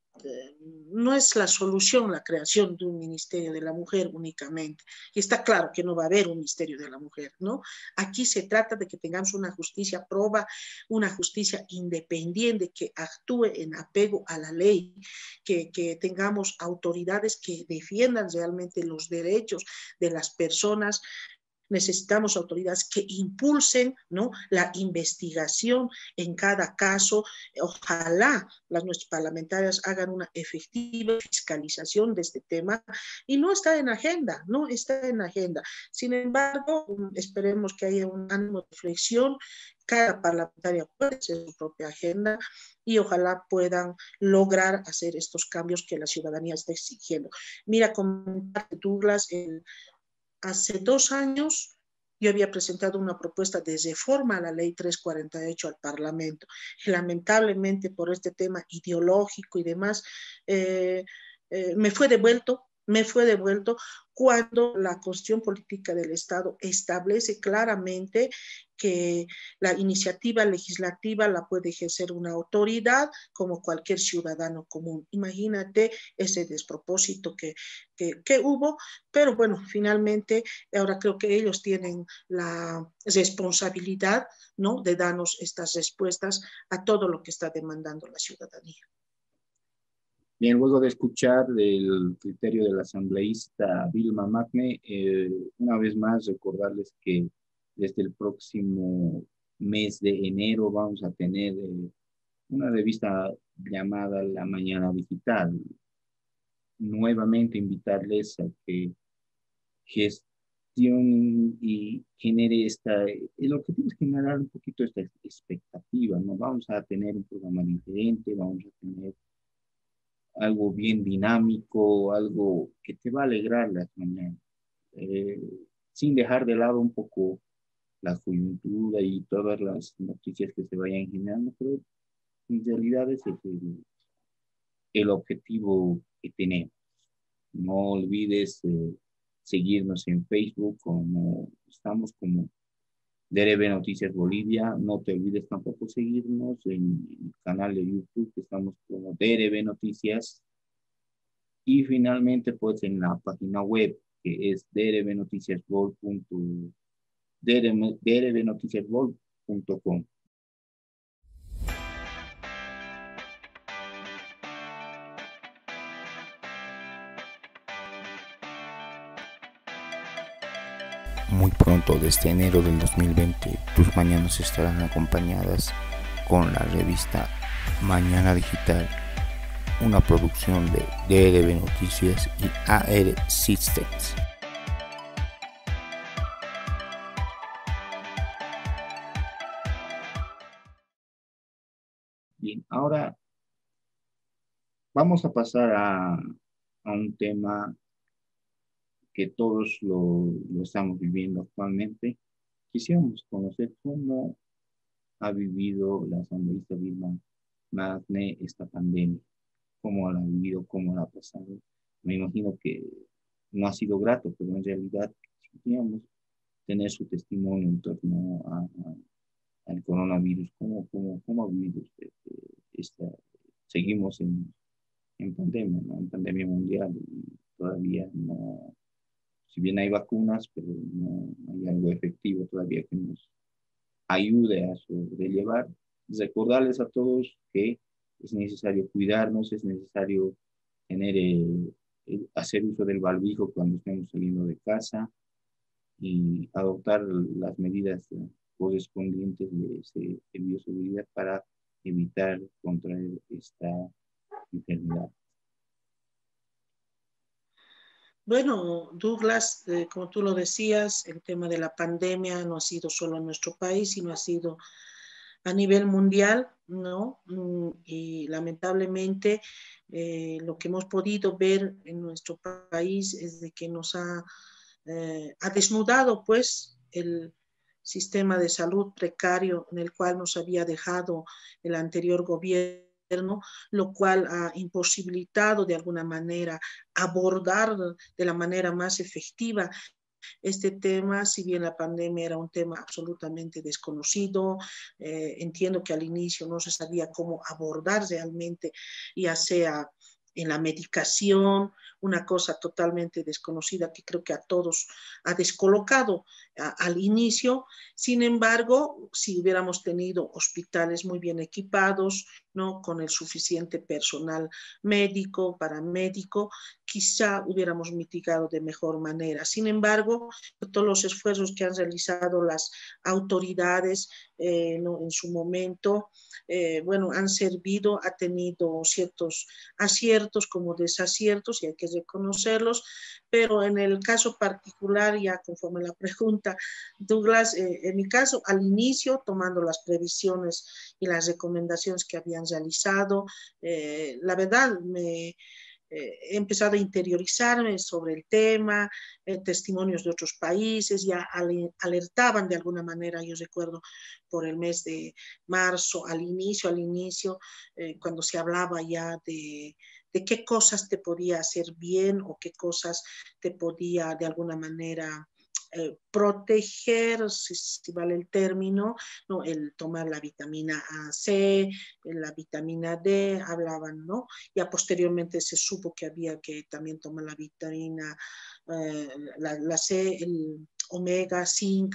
no es la solución la creación de un Ministerio de la Mujer únicamente. Y está claro que no va a haber un Ministerio de la Mujer, ¿no? Aquí se trata de que tengamos una justicia proba, una justicia independiente que actúe en apego a la ley, que tengamos autoridades que defiendan realmente los derechos de las personas. Necesitamos autoridades que impulsen, ¿no? la investigación en cada caso. Ojalá nuestras parlamentarias hagan una efectiva fiscalización de este tema, y no está en agenda, no está en agenda. Sin embargo, esperemos que haya un ánimo de reflexión. Cada parlamentaria puede hacer su propia agenda y ojalá puedan lograr hacer estos cambios que la ciudadanía está exigiendo. Mira, comentarte, Douglas, hace 2 años yo había presentado una propuesta de reforma a la ley 348 al Parlamento. Y lamentablemente por este tema ideológico y demás, me fue devuelto cuando la Constitución Política del Estado establece claramente que la iniciativa legislativa la puede ejercer una autoridad como cualquier ciudadano común. Imagínate ese despropósito que hubo, pero bueno, finalmente ahora creo que ellos tienen la responsabilidad, ¿no?, de darnos estas respuestas a todo lo que está demandando la ciudadanía. Bien, luego de escuchar el criterio del asambleísta Vilma Magne, una vez más recordarles que desde el próximo mes de enero vamos a tener una revista llamada La Mañana Digital. Nuevamente invitarles a que gestionen y genere el objetivo es generar un poquito esta expectativa, ¿no? Vamos a tener un programa diferente, vamos a tener algo bien dinámico, algo que te va a alegrar las mañanas, sin dejar de lado un poco la coyuntura y todas las noticias que se vayan generando, pero en realidad ese es el objetivo que tenemos. No olvides seguirnos en Facebook, estamos como DRB Noticias Bolivia. No te olvides tampoco seguirnos en el canal de YouTube, que estamos como DRB Noticias. Y finalmente, pues en la página web, que es drbnoticiasbol.com. Muy pronto, desde enero del 2020, tus mañanas estarán acompañadas con la revista Mañana Digital, una producción de DRB Noticias y AR Systems. Bien, ahora vamos a pasar a un tema que todos lo estamos viviendo actualmente. Quisiéramos conocer cómo ha vivido la asambleísta Vilma Magne esta pandemia, cómo la ha vivido, cómo la ha pasado. Me imagino que no ha sido grato, pero en realidad quisiéramos tener su testimonio en torno al coronavirus. ¿Cómo ha vivido usted seguimos en pandemia, ¿no? En pandemia mundial, y todavía no, si bien hay vacunas, pero no hay algo efectivo todavía que nos ayude a sobrellevar. Recordarles a todos que es necesario cuidarnos, es necesario hacer uso del barbijo cuando estemos saliendo de casa y adoptar las medidas correspondientes de bioseguridad para evitar contraer esta enfermedad. Bueno, Douglas, como tú lo decías, el tema de la pandemia no ha sido solo en nuestro país, sino ha sido a nivel mundial, ¿no? Y lamentablemente lo que hemos podido ver en nuestro país es de que nos ha desnudado, pues, el sistema de salud precario en el cual nos había dejado el anterior gobierno, lo cual ha imposibilitado de alguna manera abordar de la manera más efectiva este tema. Si bien la pandemia era un tema absolutamente desconocido, entiendo que al inicio no se sabía cómo abordar realmente, ya sea en la medicación, una cosa totalmente desconocida que creo que a todos ha descolocado al inicio. Sin embargo, si hubiéramos tenido hospitales muy bien equipados, ¿no?, con el suficiente personal médico, paramédico, quizá hubiéramos mitigado de mejor manera. Sin embargo, todos los esfuerzos que han realizado las autoridades ¿no?, en su momento, bueno, han servido, ha tenido ciertos aciertos como desaciertos y hay que reconocerlos, pero en el caso particular, ya conforme la pregunta, Douglas, en mi caso, al inicio, tomando las previsiones y las recomendaciones que habían realizado, la verdad he empezado a interiorizarme sobre el tema, testimonios de otros países ya alertaban de alguna manera, yo recuerdo por el mes de marzo, al inicio, cuando se hablaba ya de qué cosas te podía hacer bien o qué cosas te podía de alguna manera proteger, si vale el término, ¿no? El tomar la vitamina A, C, la vitamina D, hablaban, ¿no? Ya posteriormente se supo que había que también tomar la vitamina, la C, el omega, zinc,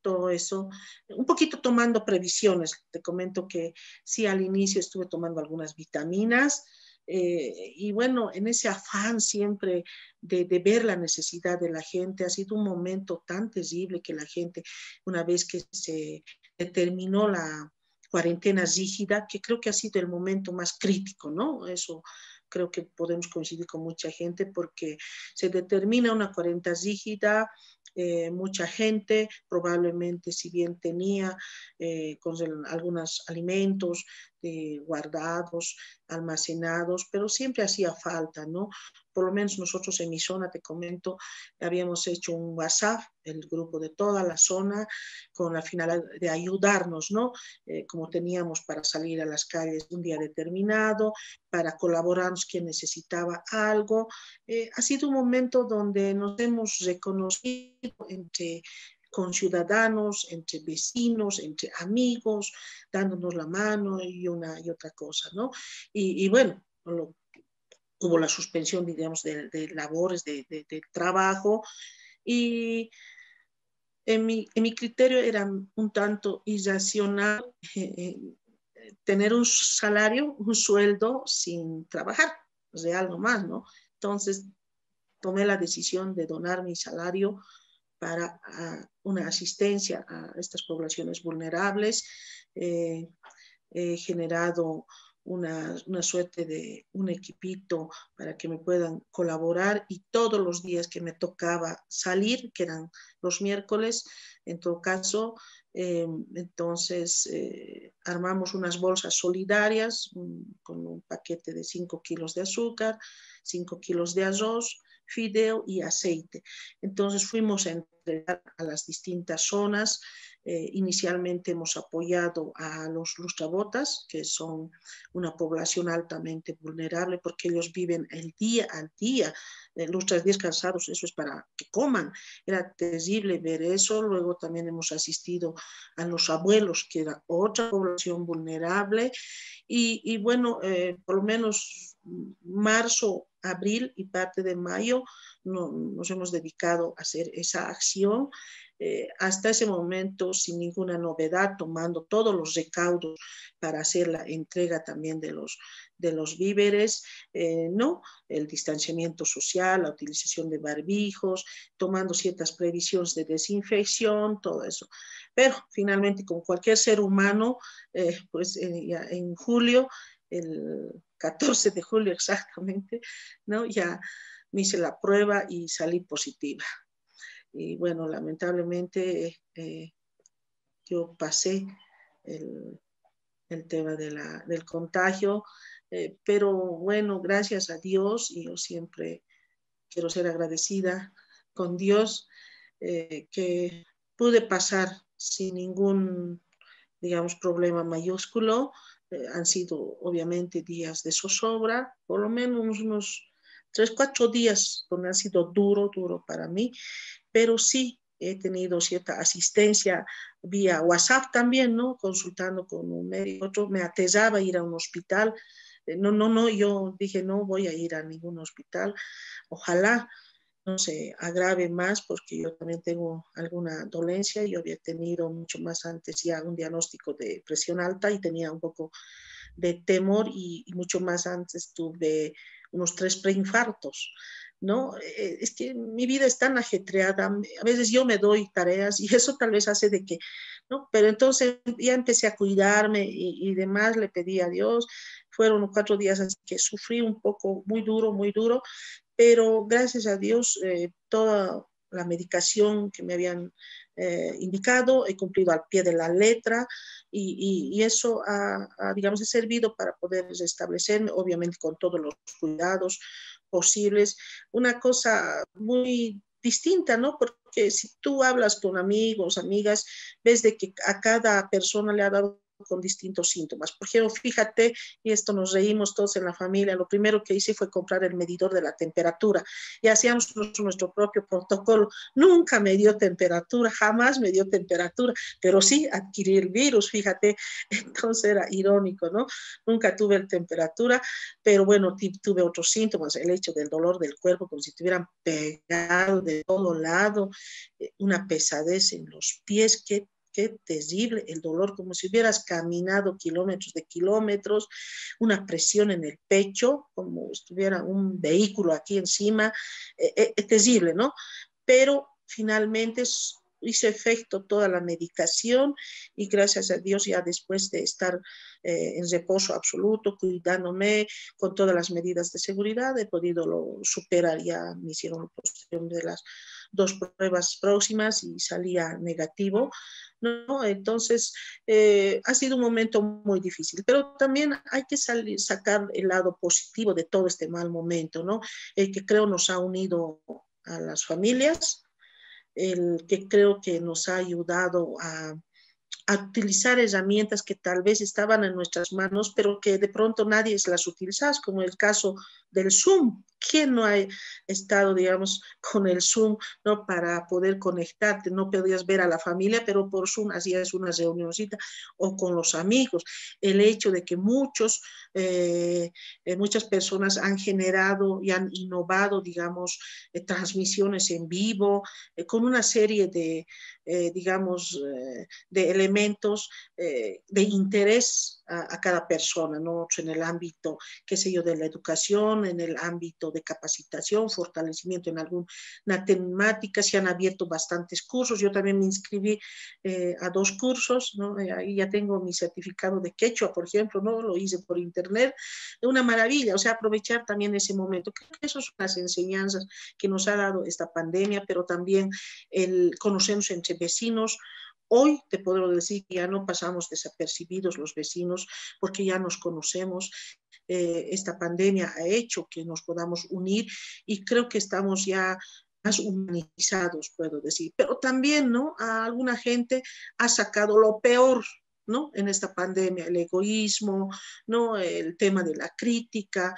todo eso, un poquito tomando previsiones. Te comento que sí, al inicio estuve tomando algunas vitaminas, y bueno, en ese afán siempre de ver la necesidad de la gente, ha sido un momento tan terrible que la gente, una vez que se determinó la cuarentena rígida, que creo que ha sido el momento más crítico, ¿no? Eso creo que podemos coincidir con mucha gente porque se determina una cuarentena rígida, mucha gente probablemente si bien tenía algunos alimentos guardados, almacenados, pero siempre hacía falta, ¿no? Por lo menos nosotros en mi zona, te comento, habíamos hecho un WhatsApp, el grupo de toda la zona, con la finalidad de ayudarnos, ¿no? Como teníamos para salir a las calles un día determinado, para colaborarnos quien necesitaba algo. Ha sido un momento donde nos hemos reconocido entre conciudadanos, entre vecinos, entre amigos, dándonos la mano y una y otra cosa, ¿no? Y bueno, hubo la suspensión, digamos, de labores, de trabajo, y en mi criterio era un tanto irracional tener un salario, un sueldo sin trabajar, real nomás, ¿no? Entonces tomé la decisión de donar mi salario para una asistencia a estas poblaciones vulnerables. He generado una suerte de un equipito para que me puedan colaborar, y todos los días que me tocaba salir, que eran los miércoles, en todo caso, entonces armamos unas bolsas solidarias con un paquete de 5 kilos de azúcar, 5 kilos de arroz, fideo y aceite. Entonces fuimos a entregar a las distintas zonas. Inicialmente hemos apoyado a los lustrabotas, que son una población altamente vulnerable porque ellos viven el día al día, lustras descansados, eso es para que coman. Era terrible ver eso. Luego también hemos asistido a los abuelos, que era otra población vulnerable. Y bueno, por lo menos marzo, abril y parte de mayo nos hemos dedicado a hacer esa acción. Hasta ese momento sin ninguna novedad, tomando todos los recaudos para hacer la entrega también de los víveres, ¿no? El distanciamiento social, la utilización de barbijos, tomando ciertas previsiones de desinfección, todo eso. Pero finalmente, como cualquier ser humano, pues ya en julio, el 14 de julio exactamente, ¿no? Ya me hice la prueba y salí positiva. Y bueno, lamentablemente yo pasé el tema del contagio, pero bueno, gracias a Dios, y yo siempre quiero ser agradecida con Dios, que pude pasar sin ningún, digamos, problema mayúsculo. Han sido obviamente días de zozobra, por lo menos unos 3, 4 días donde han sido duro para mí, pero sí he tenido cierta asistencia vía WhatsApp también, ¿no? Consultando con un médico, otro me aterraba ir a un hospital. No, yo dije, no voy a ir a ningún hospital. Ojalá no se agrave más, porque yo también tengo alguna dolencia. Yo había tenido mucho más antes ya un diagnóstico de presión alta y tenía un poco de temor, y mucho más antes tuve unos 3 preinfartos, ¿no? Es que mi vida es tan ajetreada, a veces yo me doy tareas y eso tal vez hace de que, ¿no? Pero entonces ya empecé a cuidarme y demás, le pedí a Dios. Fueron 4 días así que sufrí un poco, muy duro, pero gracias a Dios la medicación que me habían indicado, he cumplido al pie de la letra y eso digamos, ha servido para poder restablecerme, obviamente con todos los cuidados posibles. Una cosa muy distinta, ¿no? Porque si tú hablas con amigos, amigas, ves de que a cada persona le ha dado con distintos síntomas. Por ejemplo, fíjate, y esto nos reímos todos en la familia, lo primero que hice fue comprar el medidor de la temperatura y hacíamos nuestro propio protocolo. Nunca me dio temperatura, jamás me dio temperatura, pero sí adquirí el virus, fíjate, entonces era irónico, ¿no? Nunca tuve temperatura, pero bueno, tuve otros síntomas, el hecho del dolor del cuerpo, como si estuvieran pegado de todo lado, una pesadez en los pies, qué terrible el dolor, como si hubieras caminado kilómetros de kilómetros, una presión en el pecho, como si estuviera un vehículo aquí encima, terrible, ¿no? Pero finalmente hizo efecto toda la medicación y gracias a Dios ya después de estar en reposo absoluto, cuidándome con todas las medidas de seguridad, he podido superar, ya me hicieron de las 2 pruebas próximas y salía negativo, ¿no? Entonces, ha sido un momento muy difícil, pero también hay que sacar el lado positivo de todo este mal momento, ¿no? El que creo nos ha unido a las familias, el que creo que nos ha ayudado a utilizar herramientas que tal vez estaban en nuestras manos, pero que de pronto nadie las utilizaba, como el caso del Zoom. ¿Quién no ha estado, digamos, con el Zoom, ¿no? Para poder conectarte? No podías ver a la familia, pero por Zoom hacías una reunioncita o con los amigos. El hecho de que muchas personas han generado y han innovado, digamos, transmisiones en vivo, con una serie de, digamos, de elementos de interés a cada persona, ¿no? En el ámbito, qué sé yo, de la educación, en el ámbito de capacitación, fortalecimiento en alguna temática, se han abierto bastantes cursos, yo también me inscribí a 2 cursos, ¿no? Ahí ya tengo mi certificado de quechua, por ejemplo, ¿no? Lo hice por internet, una maravilla, o sea, aprovechar también ese momento, creo que esas son las enseñanzas que nos ha dado esta pandemia, pero también el conocernos entre vecinos. Hoy te puedo decir que ya no pasamos desapercibidos los vecinos porque ya nos conocemos. Esta pandemia ha hecho que nos podamos unir y creo que estamos ya más humanizados, puedo decir. Pero también, ¿no? A alguna gente ha sacado lo peor, ¿no? En esta pandemia, el egoísmo, ¿no? El tema de la crítica.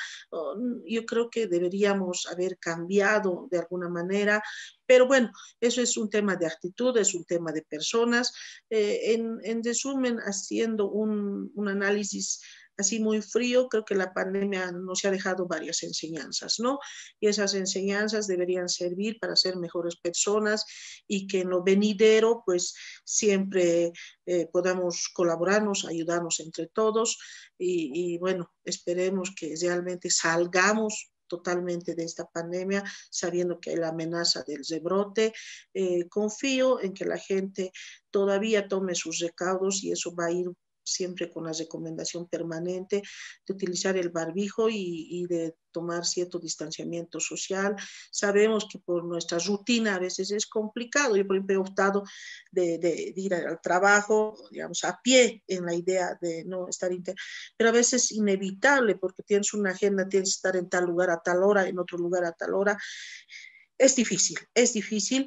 Yo creo que deberíamos haber cambiado de alguna manera, pero bueno, eso es un tema de actitud, es un tema de personas. En resumen, haciendo un análisis así muy frío, creo que la pandemia nos ha dejado varias enseñanzas, ¿no? Y esas enseñanzas deberían servir para ser mejores personas y que en lo venidero, pues siempre podamos colaborarnos, ayudarnos entre todos y bueno, esperemos que realmente salgamos totalmente de esta pandemia, sabiendo que hay la amenaza del rebrote. Confío en que la gente todavía tome sus recaudos y eso va a ir siempre con la recomendación permanente de utilizar el barbijo y de tomar cierto distanciamiento social. Sabemos que por nuestra rutina a veces es complicado. Yo, por ejemplo, he optado de ir al trabajo, digamos, a pie, en la idea de no estar pero a veces es inevitable porque tienes una agenda, tienes que estar en tal lugar a tal hora, en otro lugar a tal hora. Es difícil,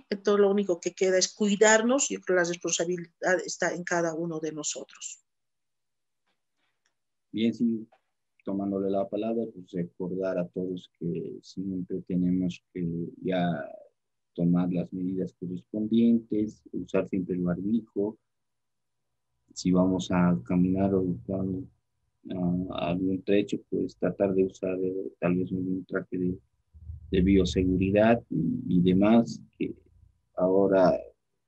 entonces lo único que queda es cuidarnos. Yo creo que la responsabilidad está en cada uno de nosotros. Bien, sí, tomándole la palabra, pues recordar a todos que siempre tenemos que ya tomar las medidas correspondientes, usar siempre el barbijo. Si vamos a caminar o a algún trecho, pues tratar de usar tal vez un traje de bioseguridad y demás, que ahora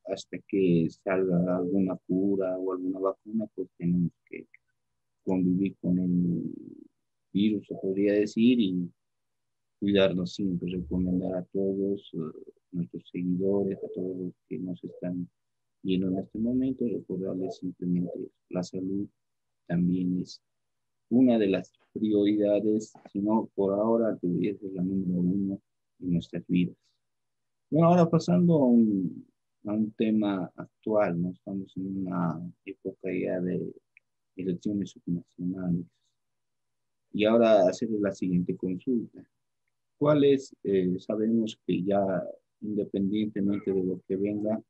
hasta que salga alguna cura o alguna vacuna, pues tenemos que convivir con el virus, se podría decir, y cuidarnos siempre, recomendar a todos nuestros seguidores, a todos los que nos están viendo en este momento, recordarles simplemente la salud también es una de las prioridades, si no por ahora debería ser la número 1 en nuestras vidas. Bueno, ahora pasando a un tema actual, ¿no? Estamos en una época ya de elecciones subnacionales. Y ahora hacer la siguiente consulta. ¿Cuál es, sabemos que ya independientemente de lo que venga,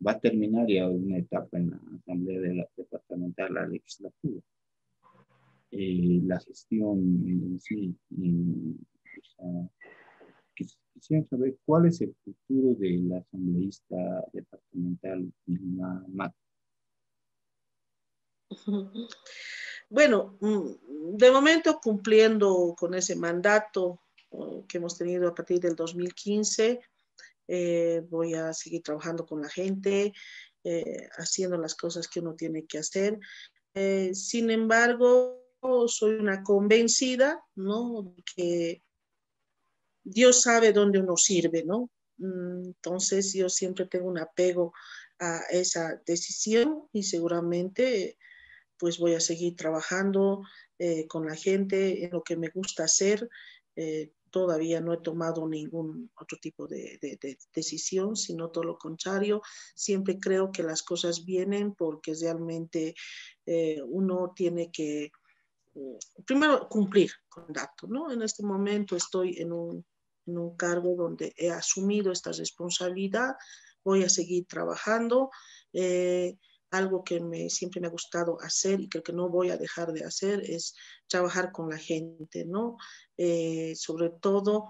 va a terminar ya una etapa en la Asamblea de la Departamental, la legislatura? La gestión en sí, o sea, quisiera saber cuál es el futuro de la asambleísta departamental Vilma Mat. Bueno, de momento cumpliendo con ese mandato que hemos tenido a partir del 2015, voy a seguir trabajando con la gente, haciendo las cosas que uno tiene que hacer. Sin embargo, soy una convencida, ¿no? Que Dios sabe dónde uno sirve, ¿no? Entonces yo siempre tengo un apego a esa decisión y seguramente pues voy a seguir trabajando con la gente en lo que me gusta hacer. Todavía no he tomado ningún otro tipo de decisión, sino todo lo contrario. Siempre creo que las cosas vienen porque realmente uno tiene que primero cumplir con datos, ¿no? En este momento estoy en un cargo donde he asumido esta responsabilidad, voy a seguir trabajando. Algo que siempre me ha gustado hacer y que no voy a dejar de hacer es trabajar con la gente, ¿no? Sobre todo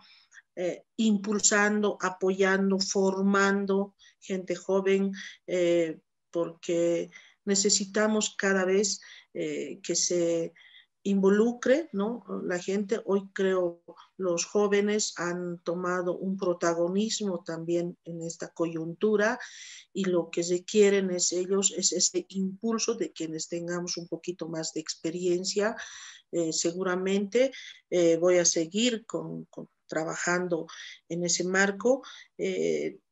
impulsando, apoyando, formando gente joven, porque necesitamos cada vez que se involucre, ¿no? La gente, hoy creo, los jóvenes han tomado un protagonismo también en esta coyuntura y lo que requieren es ellos, es ese impulso de quienes tengamos un poquito más de experiencia. Seguramente voy a seguir trabajando en ese marco.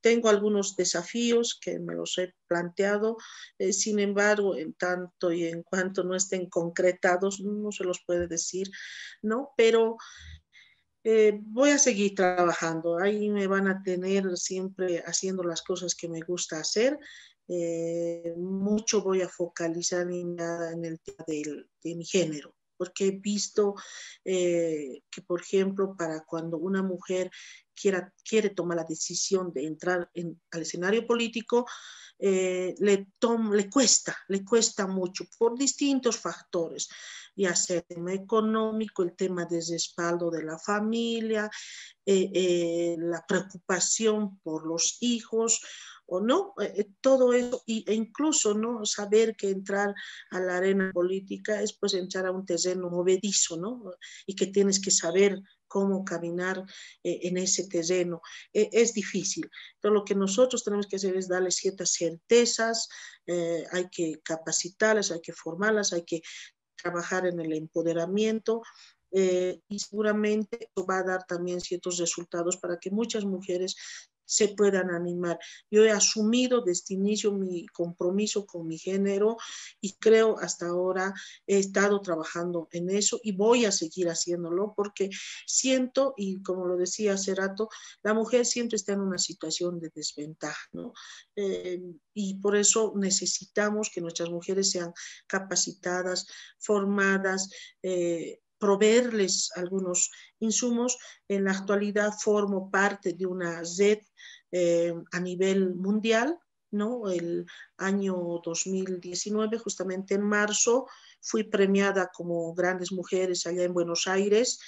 Tengo algunos desafíos que me los he planteado, sin embargo, en tanto y en cuanto no estén concretados, no se los puede decir, ¿no? Pero voy a seguir trabajando, ahí me van a tener siempre haciendo las cosas que me gusta hacer. Mucho voy a focalizar en el tema de mi género, porque he visto que, por ejemplo, para cuando una mujer quiere tomar la decisión de entrar al escenario político, le cuesta mucho por distintos factores, ya sea el tema económico, el tema de respaldo de la familia, la preocupación por los hijos, o no, todo eso, e incluso no saber que entrar a la arena política es pues entrar a un terreno movedizo, ¿no? Y que tienes que saber cómo caminar en ese terreno. Es difícil. Entonces, lo que nosotros tenemos que hacer es darles ciertas certezas, hay que capacitarlas, hay que formarlas, hay que trabajar en el empoderamiento, y seguramente eso va a dar también ciertos resultados para que muchas mujeres se puedan animar. Yo he asumido desde inicio mi compromiso con mi género y creo hasta ahora he estado trabajando en eso y voy a seguir haciéndolo porque siento, y como lo decía hace rato, la mujer siempre está en una situación de desventaja, ¿no? Y por eso necesitamos que nuestras mujeres sean capacitadas, formadas, proveerles algunos insumos. En la actualidad formo parte de una red a nivel mundial, ¿no? El año 2019, justamente en marzo, fui premiada como Grandes Mujeres allá en Buenos Aires,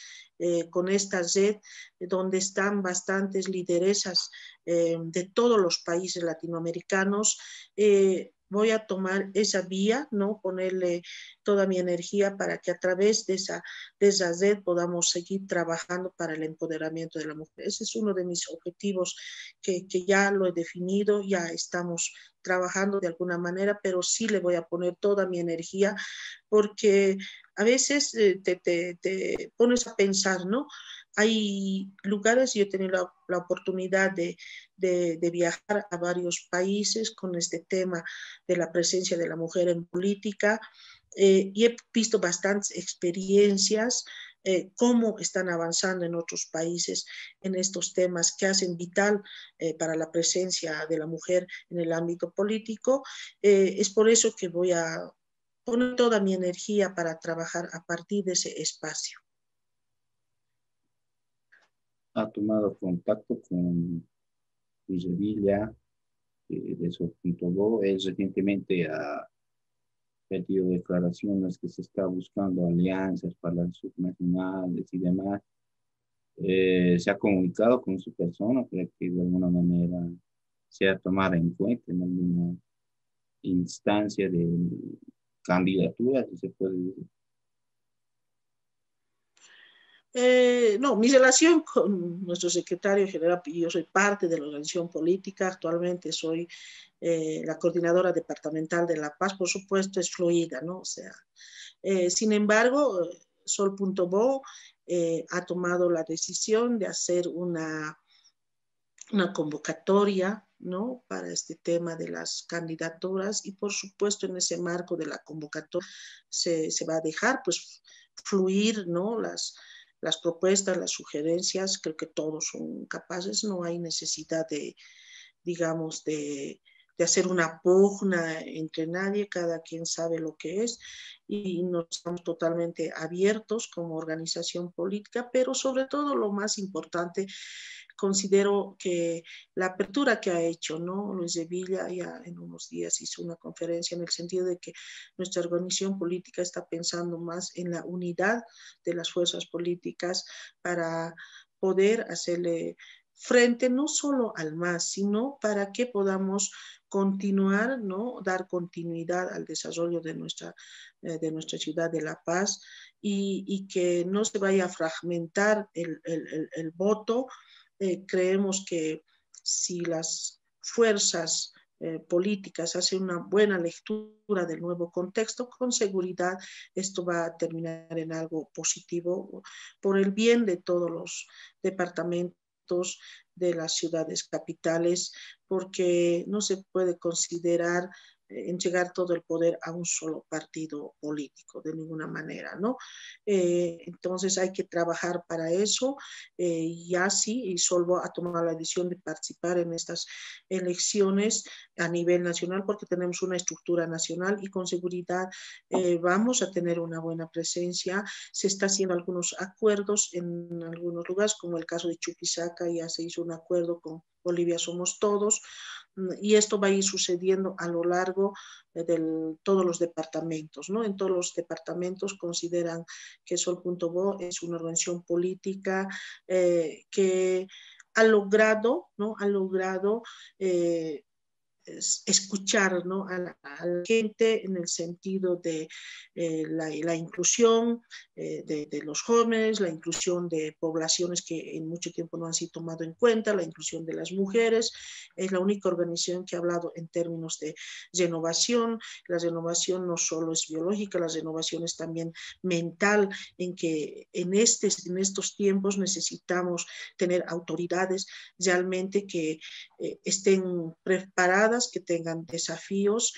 con esta red donde están bastantes lideresas de todos los países latinoamericanos. Voy a tomar esa vía, ¿no? Ponerle toda mi energía para que a través de esa red podamos seguir trabajando para el empoderamiento de la mujer. Ese es uno de mis objetivos que ya lo he definido, ya estamos trabajando de alguna manera, pero sí le voy a poner toda mi energía porque a veces te pones a pensar, ¿no? Hay lugares, yo he tenido la oportunidad de viajar a varios países con este tema de la presencia de la mujer en política, y he visto bastantes experiencias cómo están avanzando en otros países en estos temas que hacen vital para la presencia de la mujer en el ámbito político. Es por eso que voy a poner toda mi energía para trabajar a partir de ese espacio. Ha tomado contacto con Luis Villa de Sol.do. Él recientemente ha pedido declaraciones que se está buscando alianzas para las subnacionales y demás. Se ha comunicado con su persona para que de alguna manera sea tomada en cuenta en alguna instancia de candidatura, si se puede decir. No, mi relación con nuestro secretario general, yo soy parte de la organización política, actualmente soy la coordinadora departamental de La Paz, por supuesto es fluida, ¿no? O sea, sin embargo, Sol.do ha tomado la decisión de hacer una convocatoria, ¿no? Para este tema de las candidaturas y por supuesto en ese marco de la convocatoria se va a dejar pues fluir, ¿no? Las propuestas, las sugerencias, creo que todos son capaces, no hay necesidad de, digamos, de hacer una pugna entre nadie, cada quien sabe lo que es y nos estamos totalmente abiertos como organización política, pero sobre todo lo más importante, considero que la apertura que ha hecho, ¿no? Luis de Villa ya en unos días hizo una conferencia en el sentido de que nuestra organización política está pensando más en la unidad de las fuerzas políticas para poder hacerle frente no solo al MAS, sino para que podamos continuar, ¿no? Dar continuidad al desarrollo de nuestra ciudad de La Paz y que no se vaya a fragmentar el voto. Creemos que si las fuerzas políticas hacen una buena lectura del nuevo contexto, con seguridad esto va a terminar en algo positivo por el bien de todos los departamentos de las ciudades capitales, porque no se puede considerar entregar todo el poder a un solo partido político, de ninguna manera, ¿no? Entonces hay que trabajar para eso, y así, y Solvo ha tomado la decisión de participar en estas elecciones a nivel nacional, porque tenemos una estructura nacional y con seguridad vamos a tener una buena presencia. Se está haciendo algunos acuerdos en algunos lugares, como el caso de Chuquisaca, ya se hizo un acuerdo con Bolivia Somos Todos, y esto va a ir sucediendo a lo largo de todos los departamentos, ¿no? En todos los departamentos consideran que Sol.do es una organización política que ha logrado, ¿no? Ha logrado escuchar, ¿no? a la gente en el sentido de la inclusión de los jóvenes, la inclusión de poblaciones que en mucho tiempo no han sido tomado en cuenta, la inclusión de las mujeres. Es la única organización que ha hablado en términos de renovación. La renovación no solo es biológica, la renovación es también mental, en que en estos tiempos necesitamos tener autoridades realmente que estén preparadas, que tengan desafíos.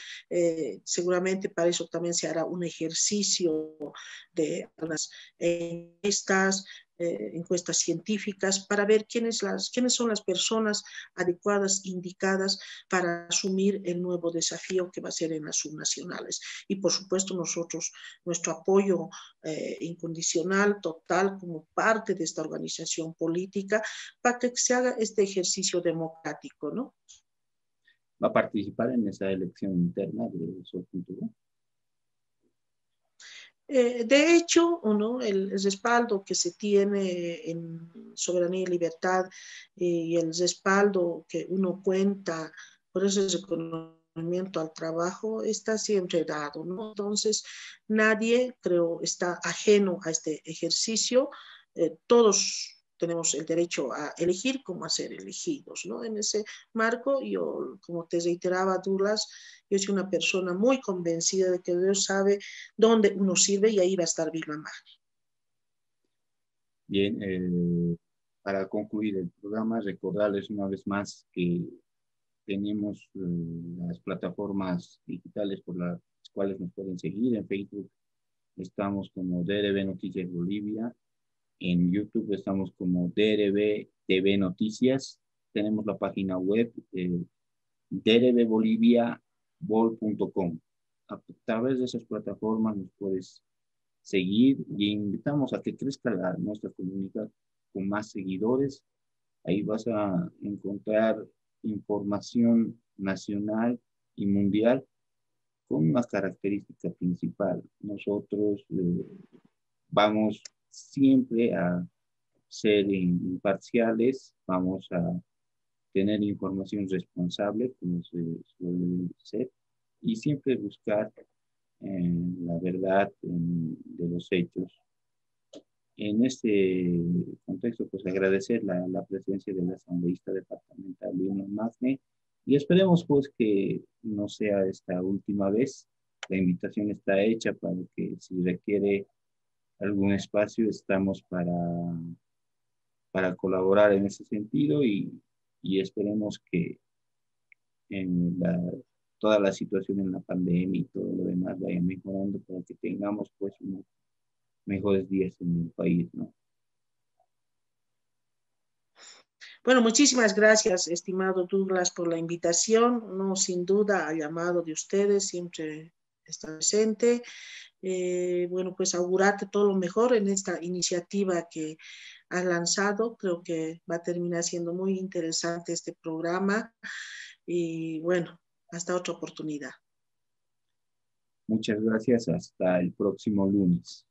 Seguramente para eso también se hará un ejercicio de las encuestas científicas para ver quiénes son las personas adecuadas, indicadas para asumir el nuevo desafío que va a ser en las subnacionales. Y por supuesto nosotros, nuestro apoyo incondicional, total, como parte de esta organización política, para que se haga este ejercicio democrático, ¿no? ¿Va a participar en esa elección interna de Sol.do? De hecho, ¿no? el respaldo que se tiene en Soberanía y Libertad y el respaldo que uno cuenta por ese reconocimiento al trabajo está siempre dado, ¿no? Entonces, nadie, creo, está ajeno a este ejercicio. Todos tenemos el derecho a elegir como a ser elegidos, ¿no? En ese marco, yo, como te reiteraba, Douglas, yo soy una persona muy convencida de que Dios sabe dónde uno sirve y ahí va a estar Vilma Magni. Bien, para concluir el programa, recordarles una vez más que tenemos las plataformas digitales por las cuales nos pueden seguir. En Facebook estamos como DRB Noticias Bolivia, En YouTube estamos como DRB TV Noticias. Tenemos la página web drboliviabol.com. A través de esas plataformas nos puedes seguir y invitamos a que crezca nuestra comunidad con más seguidores. Ahí vas a encontrar información nacional y mundial con una característica principal. Nosotros vamos siempre a ser imparciales, vamos a tener información responsable, como se suele ser, y siempre buscar la verdad de los hechos. En este contexto, pues agradecer la presencia del asambleísta departamental Lino Magne y esperemos pues que no sea esta última vez. La invitación está hecha para que si requiere algún espacio estamos para colaborar en ese sentido y esperemos que toda la situación en la pandemia y todo lo demás vaya mejorando para que tengamos pues unos mejores días en el país, ¿no? Bueno, muchísimas gracias, estimado Douglas, por la invitación. No, sin duda, al llamado de ustedes, siempre está presente. Bueno, pues augurarte todo lo mejor en esta iniciativa que has lanzado. Creo que va a terminar siendo muy interesante este programa. Y bueno, hasta otra oportunidad. Muchas gracias. Hasta el próximo lunes.